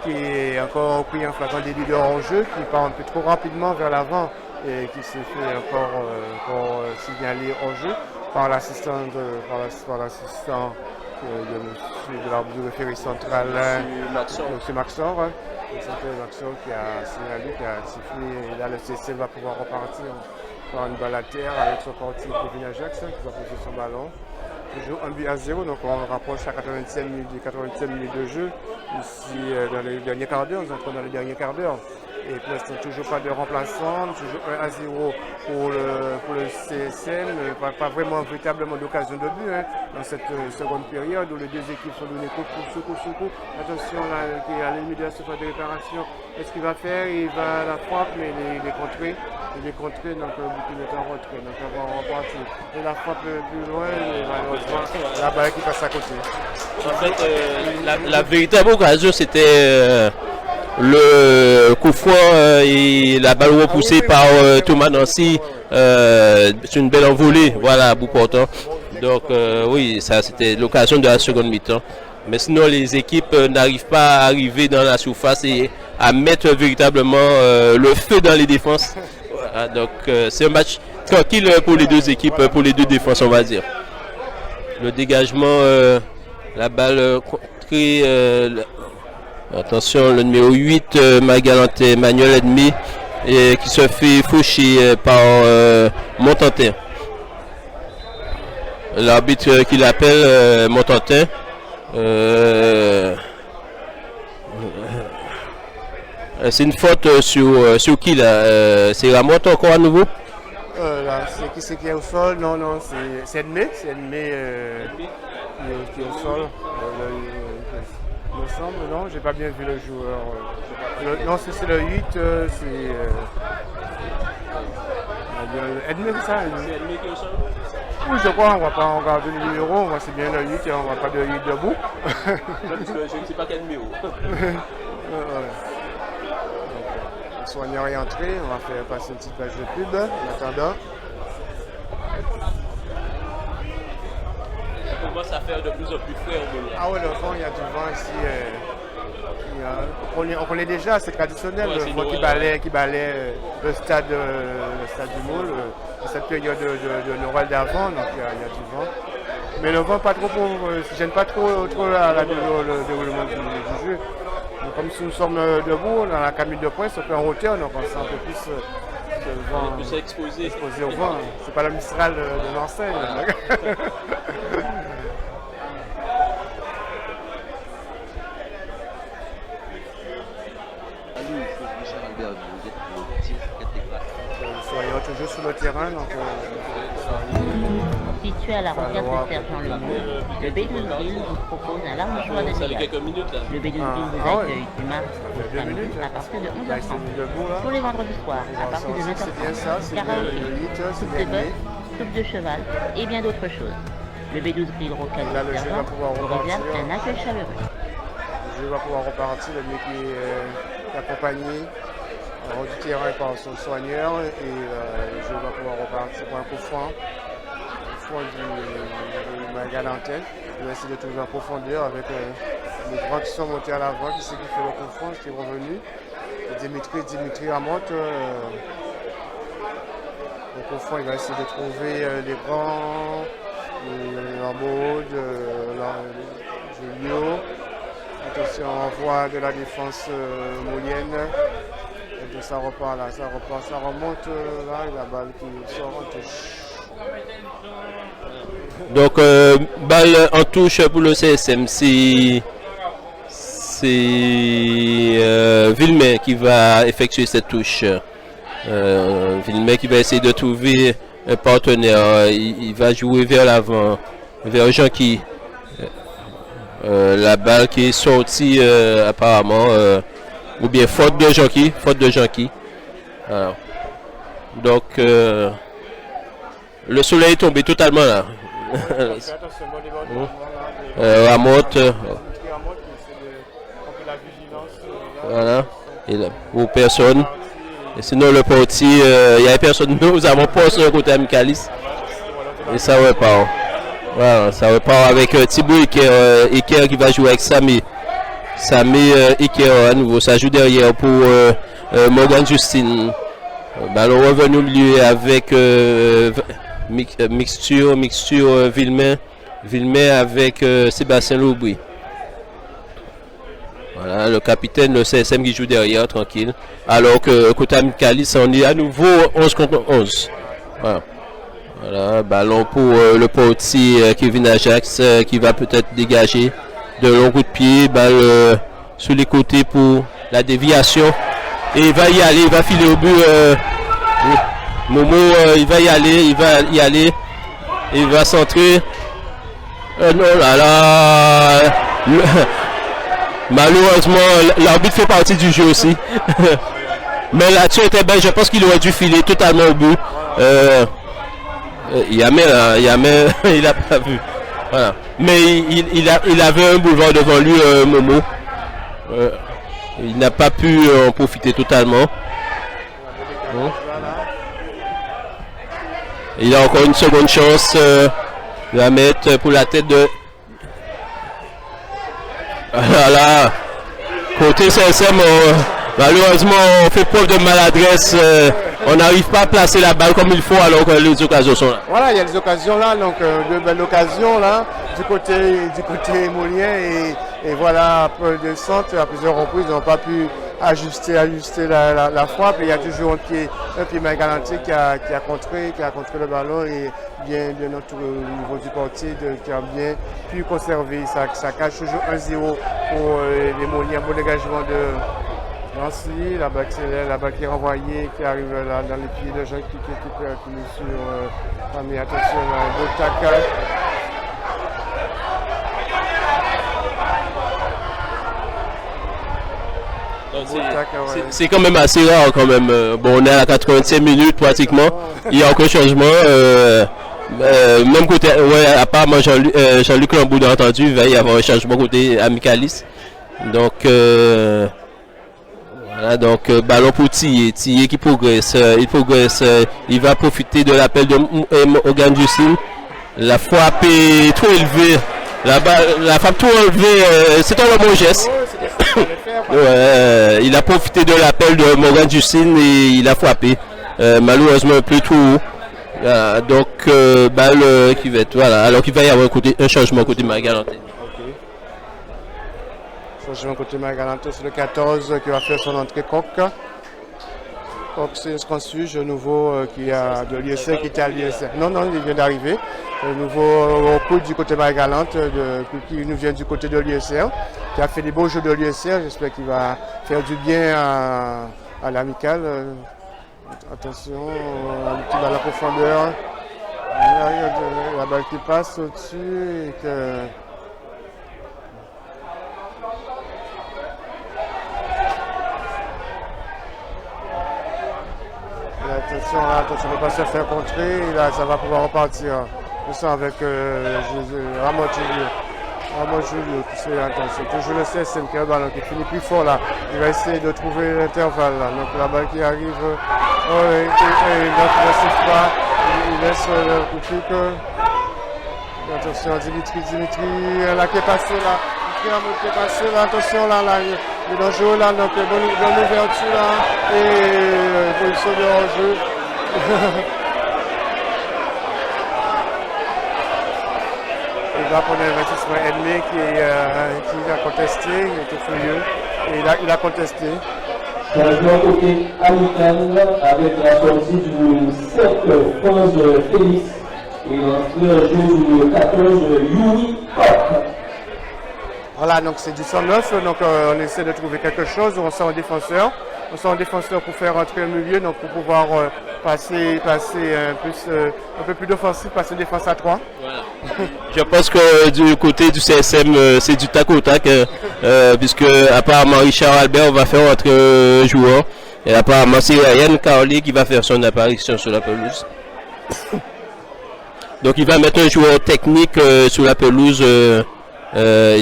qui est encore pris un flagrant délit de hors-jeu, qui part un peu trop rapidement vers l'avant et qui s'est fait encore signaler hors-jeu par l'assistant du référé central, M. Maxor. C'est Maxor qui a signalé, qui a sifflé, et là le CC va pouvoir repartir par une balle à terre avec son portier Kevin Ajax qui va poser son ballon. Toujours 1-0, donc on rapproche la 87e minute de jeu. Ici, dans les derniers quarts d'heure, nous entrons dans les derniers quarts d'heure. Et pour l'instant, toujours pas de remplaçant, toujours 1-0 pour le CSM. Pas vraiment véritablement d'occasion de but dans cette seconde période où les deux équipes sont données coup sur coup. Attention, là, qui est à la limite de la surface de réparation. Qu'est-ce qu'il va faire? Il va la frappe, mais il est contré. Il est contré, donc beaucoup de temps en retrait. Donc on va repartir. Et la frappe plus loin, et malheureusement, la balle qui passe à côté. En fait, la véritable occasion, c'était Le coup franc et la balle repoussée par Thomas Nancy. C'est une belle envolée, voilà, à bout portant. Donc oui, ça c'était l'occasion de la seconde mi-temps. Mais sinon, les équipes n'arrivent pas à arriver dans la surface et à mettre véritablement le feu dans les défenses. Voilà, donc c'est un match tranquille pour les deux équipes, pour les deux défenses, on va dire. Le dégagement, la balle contrée, attention, le numéro 8, Magalante Manuel ennemi, et qui se fait faucher par Montantin. L'arbitre qui l'appelle Montantin. C'est une faute sur qui là? C'est Ramotte encore à nouveau? Là, c'est qui c'est qui est au sol? Non, c'est Edmé. C'est Edmé qui est au sol. Il me semble, non, j'ai pas bien vu le joueur. Non, c'est le 8, c'est Edmé, c'est ça? C'est Edmé qui est au sol? Oui, je crois, on ne va pas regarder le numéro, c'est bien le 8 et on ne va pas de 8 debout. Je ne sais pas quel numéro. Le soigneur est entré, on va faire passer une petite page de pub en attendant. Ça commence à faire de plus en plus frais en Molière. Ah ouais, le vent, il y a du vent ici. On connaît déjà, c'est traditionnel, ouais, le vent qui balaie le stade du Moule, cette période de Noël d'avant, donc il y a du vent. Mais le vent pas trop ne gêne pas trop le déroulement du jeu. Donc, comme si nous sommes debout dans la cabine de presse, on peut en hauteur, donc on sent un peu plus le vent exposé au vent. C'est pas le Mistral de l'enseigne. Soyons toujours sur le terrain. Donc, situé à la rocade de Sergent Le Moule, le B12 Grill vous propose un large choix de grillades. Le B12 Grill vous accueille du mardi au samedi à partir de 11h30. Tous les vendredis soirs à partir de 9h30. Karaoké, soupe de bœuf, soupe de cheval et bien d'autres choses. Le B12 Grill rocade de Sergent vous réserve un accueil chaleureux. Le jeu va pouvoir repartir, le mieux qui est accompagné du terrain par son soigneur et le jeu va pouvoir repartir pour un coup franc. Du Magalantais. Il va essayer de trouver en profondeur avec les grands qui sont montés à l'avant, qui c'est qui fait le coup franc, qui est revenu. Et Dimitri remonte. Au coup franc, il va essayer de trouver les grands, en mode, Julio. Attention, on voit de la défense moulienne. Et donc ça repart là, ça remonte là, et la balle qui sort en touche. Donc, balle en touche pour le CSM. C'est Villemay qui va effectuer cette touche. Villemay qui va essayer de trouver un partenaire. Il va jouer vers l'avant, vers Jean-Qui. La balle qui est sortie apparemment, ou bien faute de Jean-Qui. Donc, le soleil est tombé totalement là. Ramotte. Voilà. Et là, pour personne. Et sinon le portier, il n'y avait personne. Nous avons pas sur le côté Amicalis. Et ça repart. Voilà, ça repart avec Thibaut Iker qui va jouer avec Samy. Samy Iker à nouveau. Ça joue derrière pour Morgan Justine. Ballon revenu au milieu avec mixture Villemay avec Sébastien Loubry. Voilà, le capitaine, le CSM qui joue derrière, tranquille. Alors que côté Amicalis, on est à nouveau 11 contre 11. Voilà, ballon pour le portier Kevin Ajax qui va peut-être dégager de longs coups de pied. Balle sur les côtés pour la déviation. Et il va y aller, il va filer au but. Momo, il va y aller, il va centrer. Non là là. Malheureusement, l'arbitre fait partie du jeu aussi. Mais là-dessus était belle, je pense qu'il aurait dû filer totalement au but. Yamé, il n'a pas vu. Voilà. Mais il avait un boulevard devant lui, Momo. Il n'a pas pu en profiter totalement. Bon. Il a encore une seconde chance de la mettre pour la tête de... Voilà. Côté CSM, malheureusement, on fait preuve de maladresse. On n'arrive pas à placer la balle comme il faut alors que les occasions sont là. Voilà, il y a des occasions là, donc de belles occasions là, du côté Moulien et voilà, après de centre, à plusieurs reprises, ils n'ont pas pu ajuster la frappe. Et il y a toujours un pied Magalanté qui a contré le ballon et bien au niveau du portier qui a bien pu conserver. Ça cache toujours 1-0 pour les Mouliens, bon dégagement de Nancy, la balle qui est renvoyée, qui arrive là dans les pieds de Jean qui est sur mais attention, un beau tacle. C'est quand même assez rare quand même. Bon, on est à la 85 minutes pratiquement. Il y a aucun changement. Même côté, ouais, apparemment Jean-Luc Lamboud a entendu, il va y avoir un changement côté Amicalis. Donc, voilà, donc ballon pour Thier qui progresse. Il progresse. Il va profiter de l'appel de Morgan Justine. La frappe est trop élevée. La frappe trop élevée. C'est un bon geste. Ouais, il a profité de l'appel de Morgan Justine et il a frappé. Malheureusement un peu trop haut. Donc balle qui va être voilà. Alors qu'il va y avoir un changement côté Magalanté. Okay. Changement côté Magalanté, c'est le 14 qui va faire son entrée Coq. Coq c'est ce qu'on suit, le nouveau qui a de l'ISR qui était à l'ISR. Non, il vient d'arriver. Le nouveau recrue du côté Magalanté qui nous vient du côté de l'ISR, qui a fait des beaux jeux de l'ISR. J'espère qu'il va faire du bien à l'amical. Attention, un petit balle à la profondeur. La balle qui passe au-dessus et que... Attention, on ne peut pas se faire contrer. Et là, ça va pouvoir repartir. Nous sommes avec Ramon Julio qui fait attention. Toujours le CSM qui a le ballon qui finit plus fort là. Il va essayer de trouver l'intervalle là. Donc la balle qui arrive. Et donc il ne siffle pas. Il laisse le coup de pique. Attention, Dimitri là qui est passé là. Qui est passé là. Attention là. Il est dans le jeu là. Donc bonne ouverture là. Et position de hors-jeu. Il va prendre un investissement ennemi qui a contesté, il était furieux et il a contesté. Changement côté amical avec la sortie du 7 France Félix et l'entrée en jeu du 14 Yuri Koch. Voilà, donc c'est du 109, donc on essaie de trouver quelque chose, on sort un défenseur. On sort un défenseur pour faire rentrer au milieu, donc pour pouvoir passer un peu plus d'offensif, passer défense à 3. Voilà. Je pense que du côté du CSM, c'est du tac au tac, puisque apparemment Richard Albert va faire rentrer un joueur. Et apparemment c'est Ryan Carly qui va faire son apparition sur la pelouse. Donc il va mettre un joueur technique sur la pelouse. Il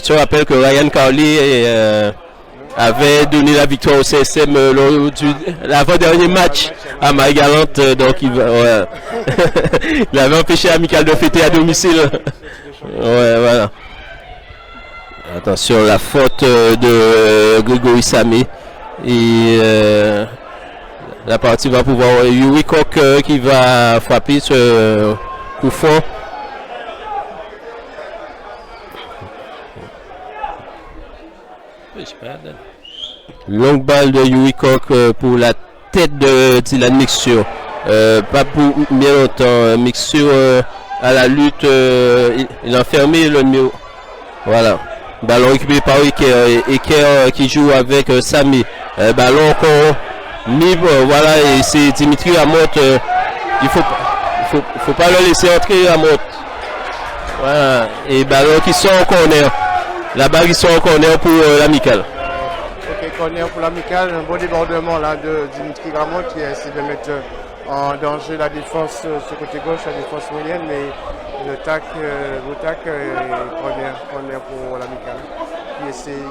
se rappelle que Ryan Carly avait donné la victoire au CSM lors du l'avant-dernier match à Marie-Galante, donc il avait empêché Amical de fêter à domicile. Ouais, voilà. Attention, la faute de Grégory Samé. Et la partie va pouvoir Yuri Koch qui va frapper ce coup franc. Longue balle de Yuri Koch pour la tête de Dylan Mixture. Pas pour bien longtemps. Mixture à la lutte. Il a fermé le numéro. Voilà. Ballon récupéré par Eker qui joue avec Samy. Ballon encore libre. Voilà. Et c'est Dimitri Lamotte. Il faut pas le laisser entrer Lamotte. Voilà. Et ballon qui sort en corner. La balle qui sort en corner pour l'amical. Ok, corner pour l'amical, un bon débordement là de Dimitri Gramont qui essaie de mettre en danger la défense sur le côté gauche, la défense moyenne, mais le tac, corner pour l'amical. qui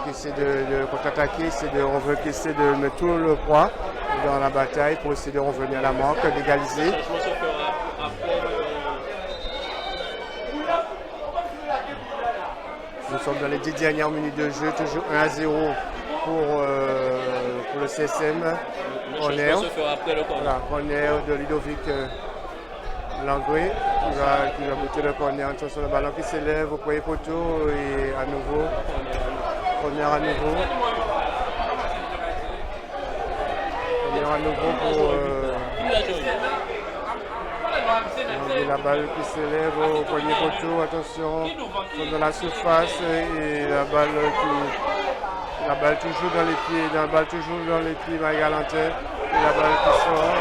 essaie de contre-attaquer, essaie de mettre tout le poids dans la bataille pour essayer de revenir à la marque, d'égaliser. Nous sommes dans les 10 dernières minutes de jeu, toujours 1-0 pour le CSM. Corner de Ludovic Langré qui va buter le corner sur le ballon qui s'élève au premier poteau et à nouveau, corner à nouveau. Corner à nouveau pour la balle qui s'élève au premier poteau, attention, dans la surface et la balle toujours dans les pieds, Marie-Galantin, et la balle qui sort,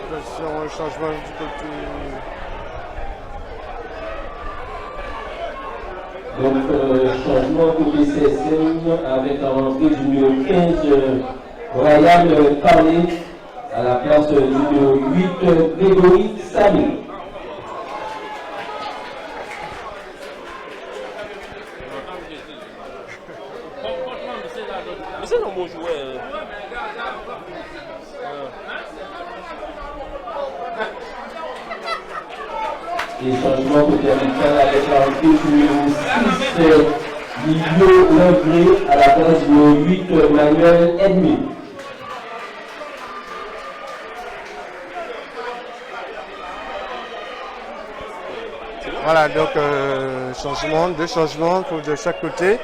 attention, changement du côté. Donc, changement côté CSM avec en entrée du numéro 15, Ryan Parlé, à la place du numéro 8, Grégory Samy. Mais c'est un bon joueur. Et changement côté amical avec l'entrée du numéro 6, Livio Langré, à la place du numéro 8, Manuel Edmy. Voilà, donc deux changements de chaque côté.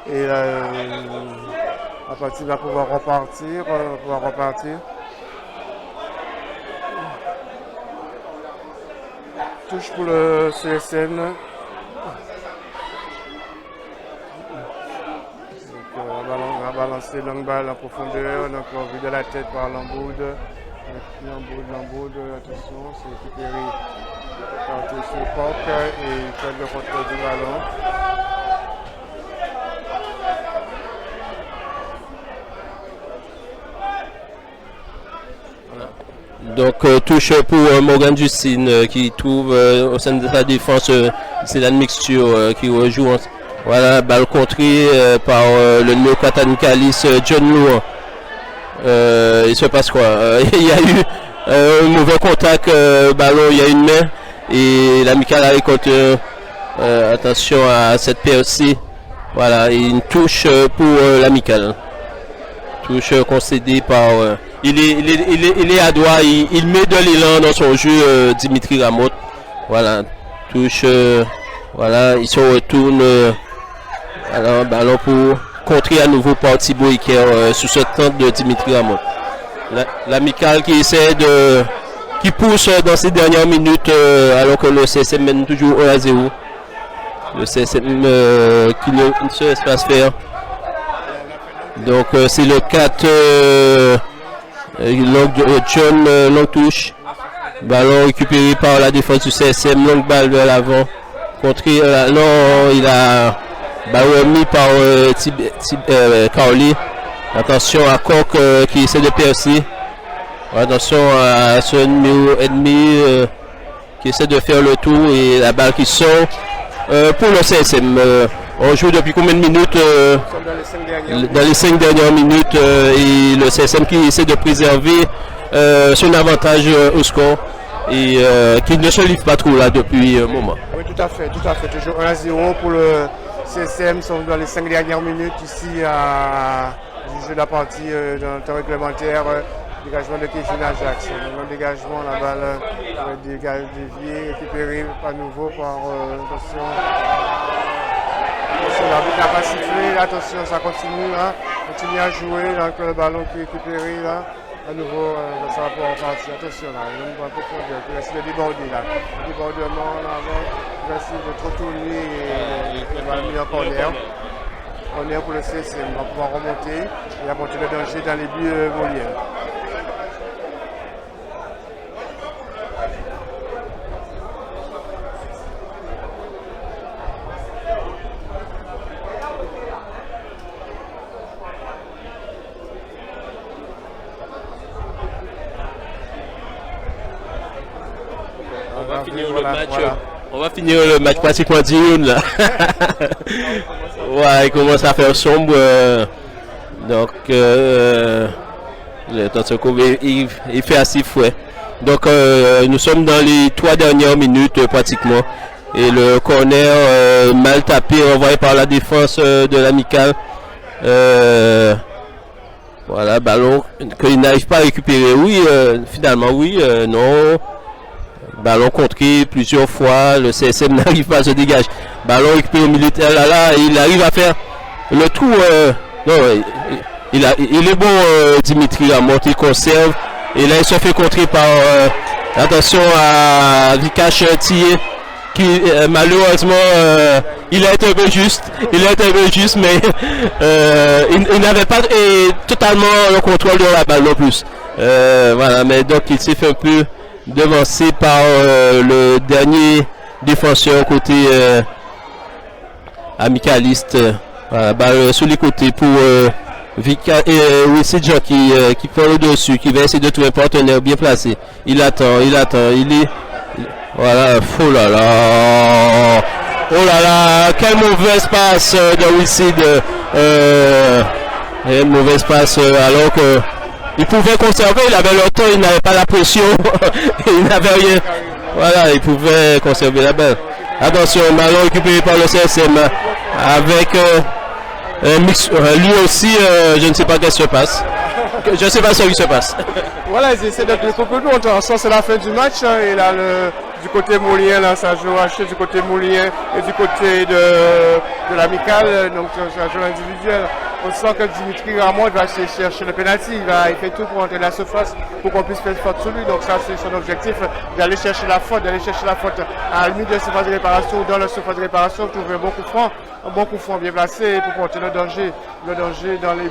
Et la partie va pouvoir repartir. Touche pour le CSM. Donc, on va balancer longue balle en profondeur. Donc on vide de la tête par Lamboude. Lamboude, attention, c'est récupéré. Parti sur Pop et fait le contrôle du ballon. Donc touche pour Morgan Justine qui trouve au sein de sa défense, c'est la mixture qui rejoue. Voilà, balle contrée par le numéro 4 Nicalis, John Lour. Il se passe quoi? Il y a eu un mauvais contact, ballon, il y a une main et l'amical a récolté. Attention à cette PLC. Voilà, une touche pour l'amical. Touche concédée par... il est à droit, il met de l'élan dans son jeu, Dimitri Ramotte. Voilà, touche, voilà, il se retourne, alors ballon pour contrer à nouveau par Thibaut Iker sous ce temps de Dimitri Ramotte. L'amical qui essaie de, qui pousse dans ces dernières minutes alors que le CSM mène toujours 1-0. Le CSM qui ne se laisse pas faire. Donc c'est le 4 John long touche. Ballon récupéré par la défense du CSM, longue balle vers l'avant. Contré, non, il a ballon mis par Carly. Attention à Coq qui essaie de percer. Attention à ce numéro ennemi qui essaie de faire le tour et la balle qui sort pour le CSM. On joue depuis combien de minutes? Dans les 5 dernières minutes et le CSM qui essaie de préserver son avantage au score et qui ne se livre pas trop là depuis un moment. Oui, tout à fait. Toujours 1-0 pour le CSM. Nous sommes dans les 5 dernières minutes ici du jeu de la partie dans le temps réglementaire. Dégagement de Kevin Ajax. Le dégagement, la balle déviée, récupérée à nouveau par attention. L'arbitre n'a pas sifflé, attention, ça continue, hein. Continue à jouer, donc le ballon qui est récupéré là. À nouveau, ça va pouvoir partir. Attention là, il va un peu profondeur, il va essayer de déborder là. Débordement là avant, il va essayer de retourner et il va mettre en corner. Corner pour le CSM, on va pouvoir remonter et apporter le danger dans les buts Molières. Finir le match On va finir le match pratiquement 10 minutes là. Ouais, il commence à faire sombre. Donc, il fait assez fouet. Donc, nous sommes dans les 3 dernières minutes pratiquement. Et le corner mal tapé, envoyé par la défense de l'Amicale. Voilà, ballon qu'il n'arrive pas à récupérer. Oui, finalement, oui, non. Ballon contré plusieurs fois, le CSM n'arrive pas à se dégager. Ballon récupéré au milieu, là, il arrive à faire le trou. Non, il est bon, Dimitri Ramot, il conserve. Et là, il se fait contrer par, attention à Vikash Thié, qui malheureusement, il a été un peu juste. Mais il n'avait pas totalement le contrôle de la balle non plus. Voilà, mais donc il s'est fait un peu devancé par le dernier défenseur côté amicaliste. Voilà, balle sur les côtés pour Vika et Wissi Jockey qui prend le dessus, qui va essayer de trouver un partenaire bien placé. Il attend, il est. Voilà, oh là là, quelle mauvaise passe de Wissi. Une mauvaise passe alors que il pouvait conserver, il avait le temps, il n'avait pas la pression, il n'avait rien. Voilà, il pouvait conserver la balle. Attention, ballon récupéré par le CSM avec lui aussi, je ne sais pas qu'est-ce qui se passe. Je ne sais pas ce qui se passe. Voilà, ils essaient d'être le peu plus loin. C'est la fin du match. Et là, du côté moulien, là, ça joue haché du côté moulien et du côté de l'Amicale. Donc, ça joue individuel. On sent que Dimitri Ramon va chercher le pénalty. Il fait tout pour entrer dans la surface pour qu'on puisse faire faute sur lui. Donc, ça, c'est son objectif, d'aller chercher la faute, à la limite de surface de réparation ou dans la surface de réparation, trouver un bon coup franc bien placé pour porter le danger dans les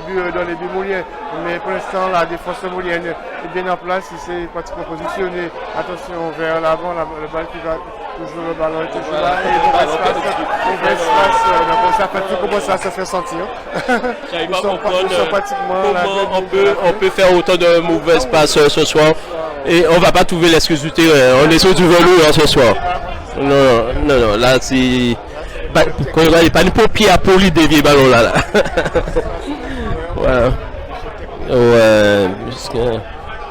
buts mouliens. Mais pour l'instant, la défense moulienne est bien en place. Il s'est pratiquement positionné. Attention vers l'avant, le ballon qui va toujours, le ballon est toujours là. Et mauvaise passe. Donc ça fait tout commencer à se faire sentir. J'arrive pas à comprendre comment on peut faire autant de mauvaises passes ce soir. Et on va pas trouver l'excuse du terrain. On est sur du velours ce soir. Non, là c'est... Il n'y a pas de papier à polir des vieux ballons là. Voilà. Ouais.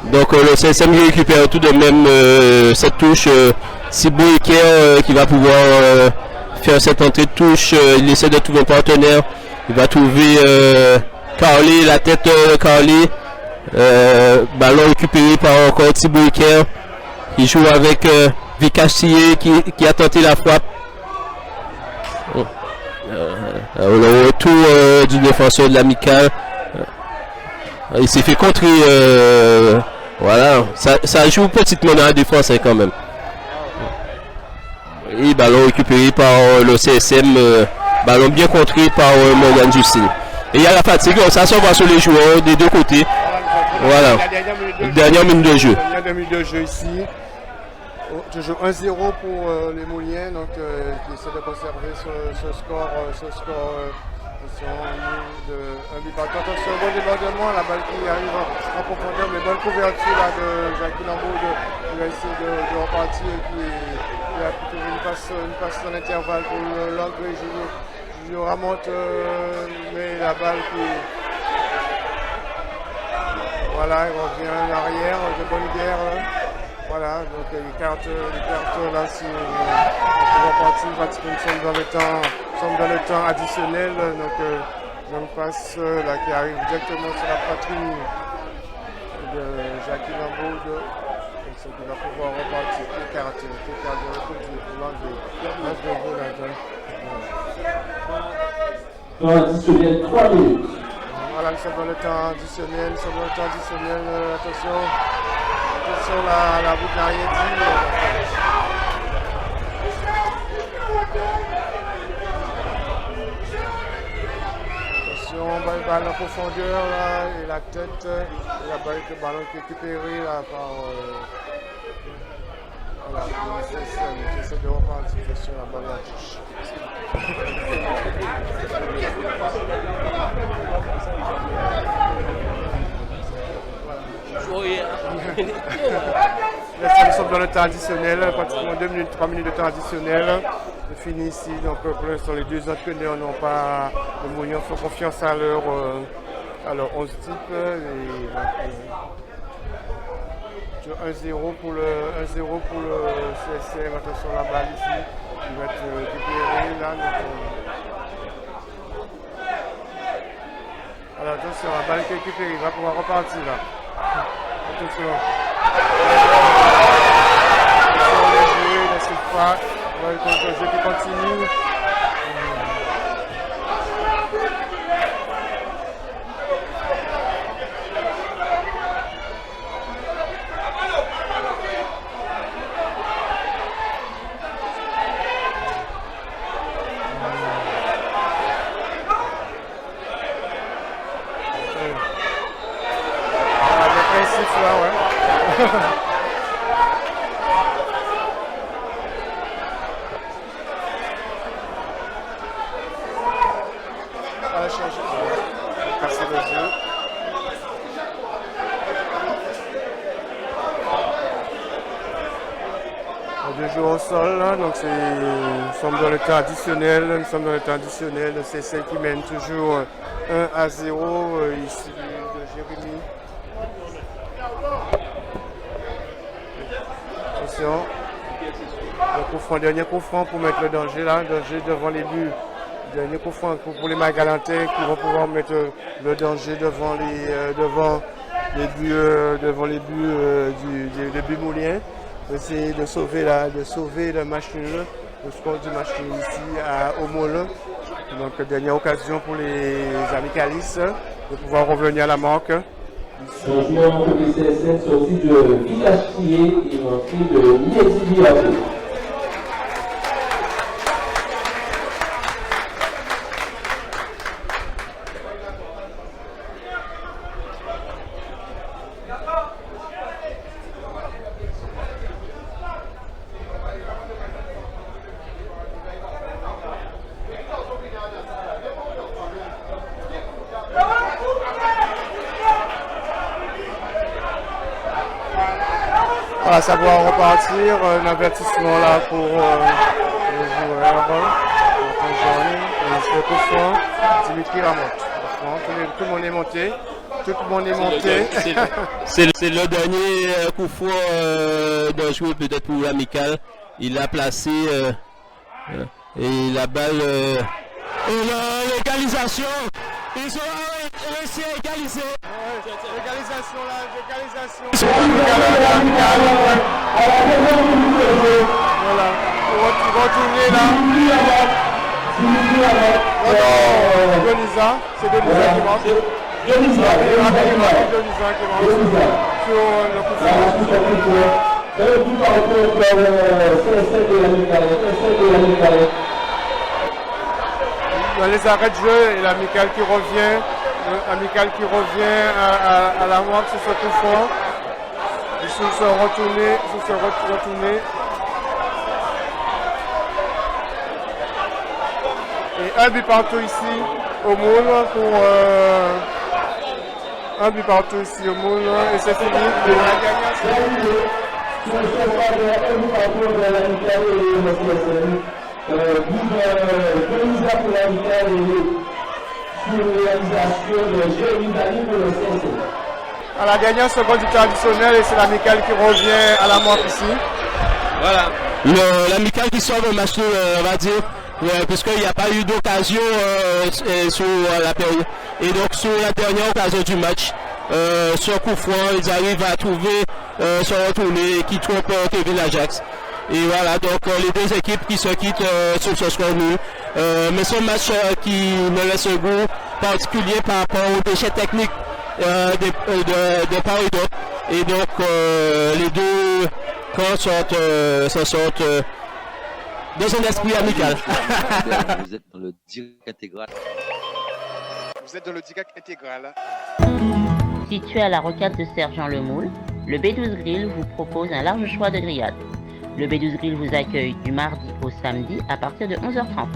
Donc le CSM récupère tout de même cette touche. Thibaut Eker qui va pouvoir faire cette entrée de touche. Il essaie de trouver un partenaire. Il va trouver Carly, la tête de Carly. Ballon récupéré par encore Thibaut Eker. Il joue avec Vikash Thié qui a tenté la frappe. Le retour du défenseur de l'Amicale. Il s'est fait contrer. Voilà, ça joue petitement dans la défense quand même. Et ballon récupéré par le CSM. Ballon bien contré par Morgan Justine. Et il y a la fatigue, ça s'en va sur les joueurs des deux côtés. Voilà, dernière minute de jeu. Dernière minute de jeu ici. Toujours 1-0 pour les Mouliens, donc qui essaient de conserver ce score de 1 but partout. Attention, bon débordement, la balle qui arrive en profondeur, mais bonne couverture là, de Jacques Lambeau qui va essayer de repartir et qui a plutôt une passe en intervalle pour l'angle. Je remonte, mais la balle qui... Voilà, il revient en arrière, de bonne guerre. Voilà, donc les cartes là, on va partir pratiquement dans le temps additionnel. Donc, une passe là qui arrive directement sur la poitrine de Jacques Lambeau. Donc, ça va pouvoir repartir. Les cartes de recul pour l'enlever. Temps additionnel 3 minutes. Voilà, nous sommes dans le temps additionnel. Attention. Sur la boucle n'a rien dit. Attention, balle en profondeur là, et la tête, et la balle, le ballon qui est récupéré là par voilà, j'essaie de repartir sur la balle la touche. Oh yeah. nous sommes dans le temps additionnel, pratiquement 2 minutes, 3 minutes de temps additionnel. C'est fini ici, donc pour l'instant les deux entraîneurs n'ont pas de moyens, font confiance à leur 11 types. 1-0 pour le CSM, attention la balle ici, il va être récupéré là. Alors attention, la balle est récupérée, il va pouvoir repartir là. Attention. On est joué, laissez pas. Le jeu qui continue. Deux joueurs au sol, là, donc nous sommes dans le temps additionnel, le CSL qui mène toujours 1-0 ici de Jérémy. Attention, dernier coup franc pour mettre le danger là, danger devant les buts. Dernier coup franc pour les Magalantais qui vont pouvoir mettre le danger devant les buts des buts mouliens. Essayer de sauver le match nul, le score du match nul ici au Moule. Donc dernière occasion pour les amicalistes de pouvoir revenir à la marque. Changement pour les CSN sorti de Village-Thier et entrée de Niédi-Biago. Voilà, ça va repartir, un avertissement là pour les joueurs. C'est pour ça, Dimitri Lamotte. Tout le monde est monté. C'est le dernier coup franc d'un joueur peut-être pour l'amical. Il a placé et la balle et l'égalisation. Ils ont réussi à égaliser. Légalisation là, légalisation. Voilà, ils vont tourner là. Denisa, c'est Denisa qui marche. Denisa qui marche sur le coup franc. Dans les arrêts de jeu et l'amical qui revient. À la marque sur ce coup franc. Ils se sont retournés. Et un but partout ici au Moule et c'est fini. À la dernière seconde du temps additionnel et c'est l'amical qui revient à la marque ici. Voilà. L'amical qui sort le match, on va dire, puisqu'il n'y a pas eu d'occasion sur la période. Et donc sur la dernière occasion du match, sur coup franc, ils arrivent à trouver se retourner et qui trompe Kevin Ajax. Et voilà, donc les deux équipes qui se quittent sur ce score nul. Mais ce match qui me laisse un goût particulier par rapport aux déchets techniques de part et d'autre. Et donc les deux camps s'en sortent dans un esprit amical. Vous êtes dans le direct intégral. Situé à la rocade de Sergent-le-Moule, le B12 Grill vous propose un large choix de grillades. Le B12 Grill vous accueille du mardi au samedi à partir de 11h30.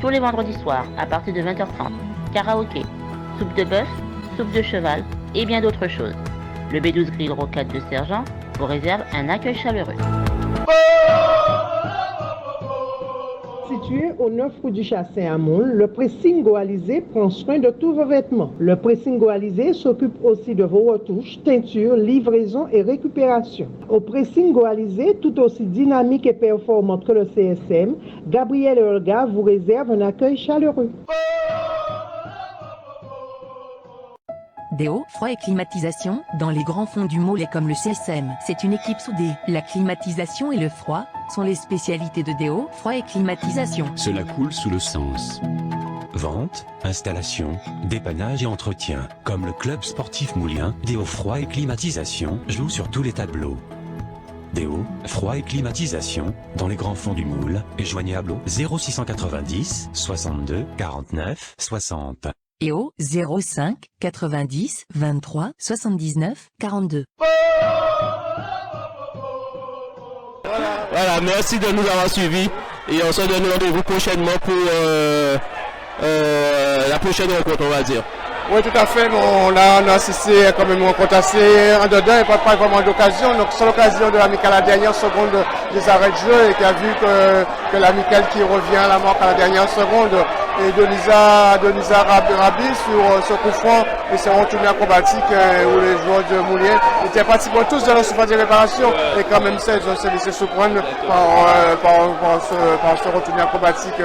Tous les vendredis soirs à partir de 20h30. Karaoké, soupe de bœuf, soupe de cheval et bien d'autres choses. Le B12 Grill Rocade de Sergent, vous réserve un accueil chaleureux. Situé au 9 rue du Chassin à Moule, le pressing Goalisé prend soin de tous vos vêtements. Le pressing Goalisé s'occupe aussi de vos retouches, teintures, livraison et récupération. Au pressing Goalisé, tout aussi dynamique et performante que le CSM, Gabriel et Olga vous réservent un accueil chaleureux. Déo, froid et climatisation, dans les grands fonds du Môle et comme le CSM, c'est une équipe soudée. La climatisation et le froid sont les spécialités de Déo, froid et climatisation. Cela coule sous le sens. Vente, installation, dépannage et entretien, comme le club sportif moulien, Déo froid et climatisation, joue sur tous les tableaux. Déo, froid et climatisation, dans les grands fonds du Moule, est joignable au 0690 62 49 60. Et au 05 90 23 79 42. Voilà, merci de nous avoir suivis et on se donne rendez-vous prochainement pour la prochaine rencontre, on va dire. Oui, tout à fait. On a assisté quand même une rencontre assez en dedans et pas vraiment d'occasion. Donc, c'est l'occasion de l'amicale à la dernière seconde des arrêts de jeu et qui a vu que l'amicale qui revient à la marque à la dernière seconde et Denisa Rabi sur ce coup franc et ses retournées acrobatiques où les joueurs de Moulien étaient pratiquement tous dans la surface de réparation et quand même ça, ils ont se laissé surprendre par ce retourné acrobatique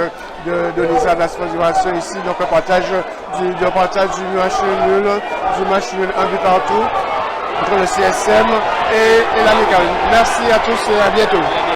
de Denisa de la réparation ici. Donc, le partage du match nul, un but partout entre le CSM et l'amicale. Merci à tous et à bientôt.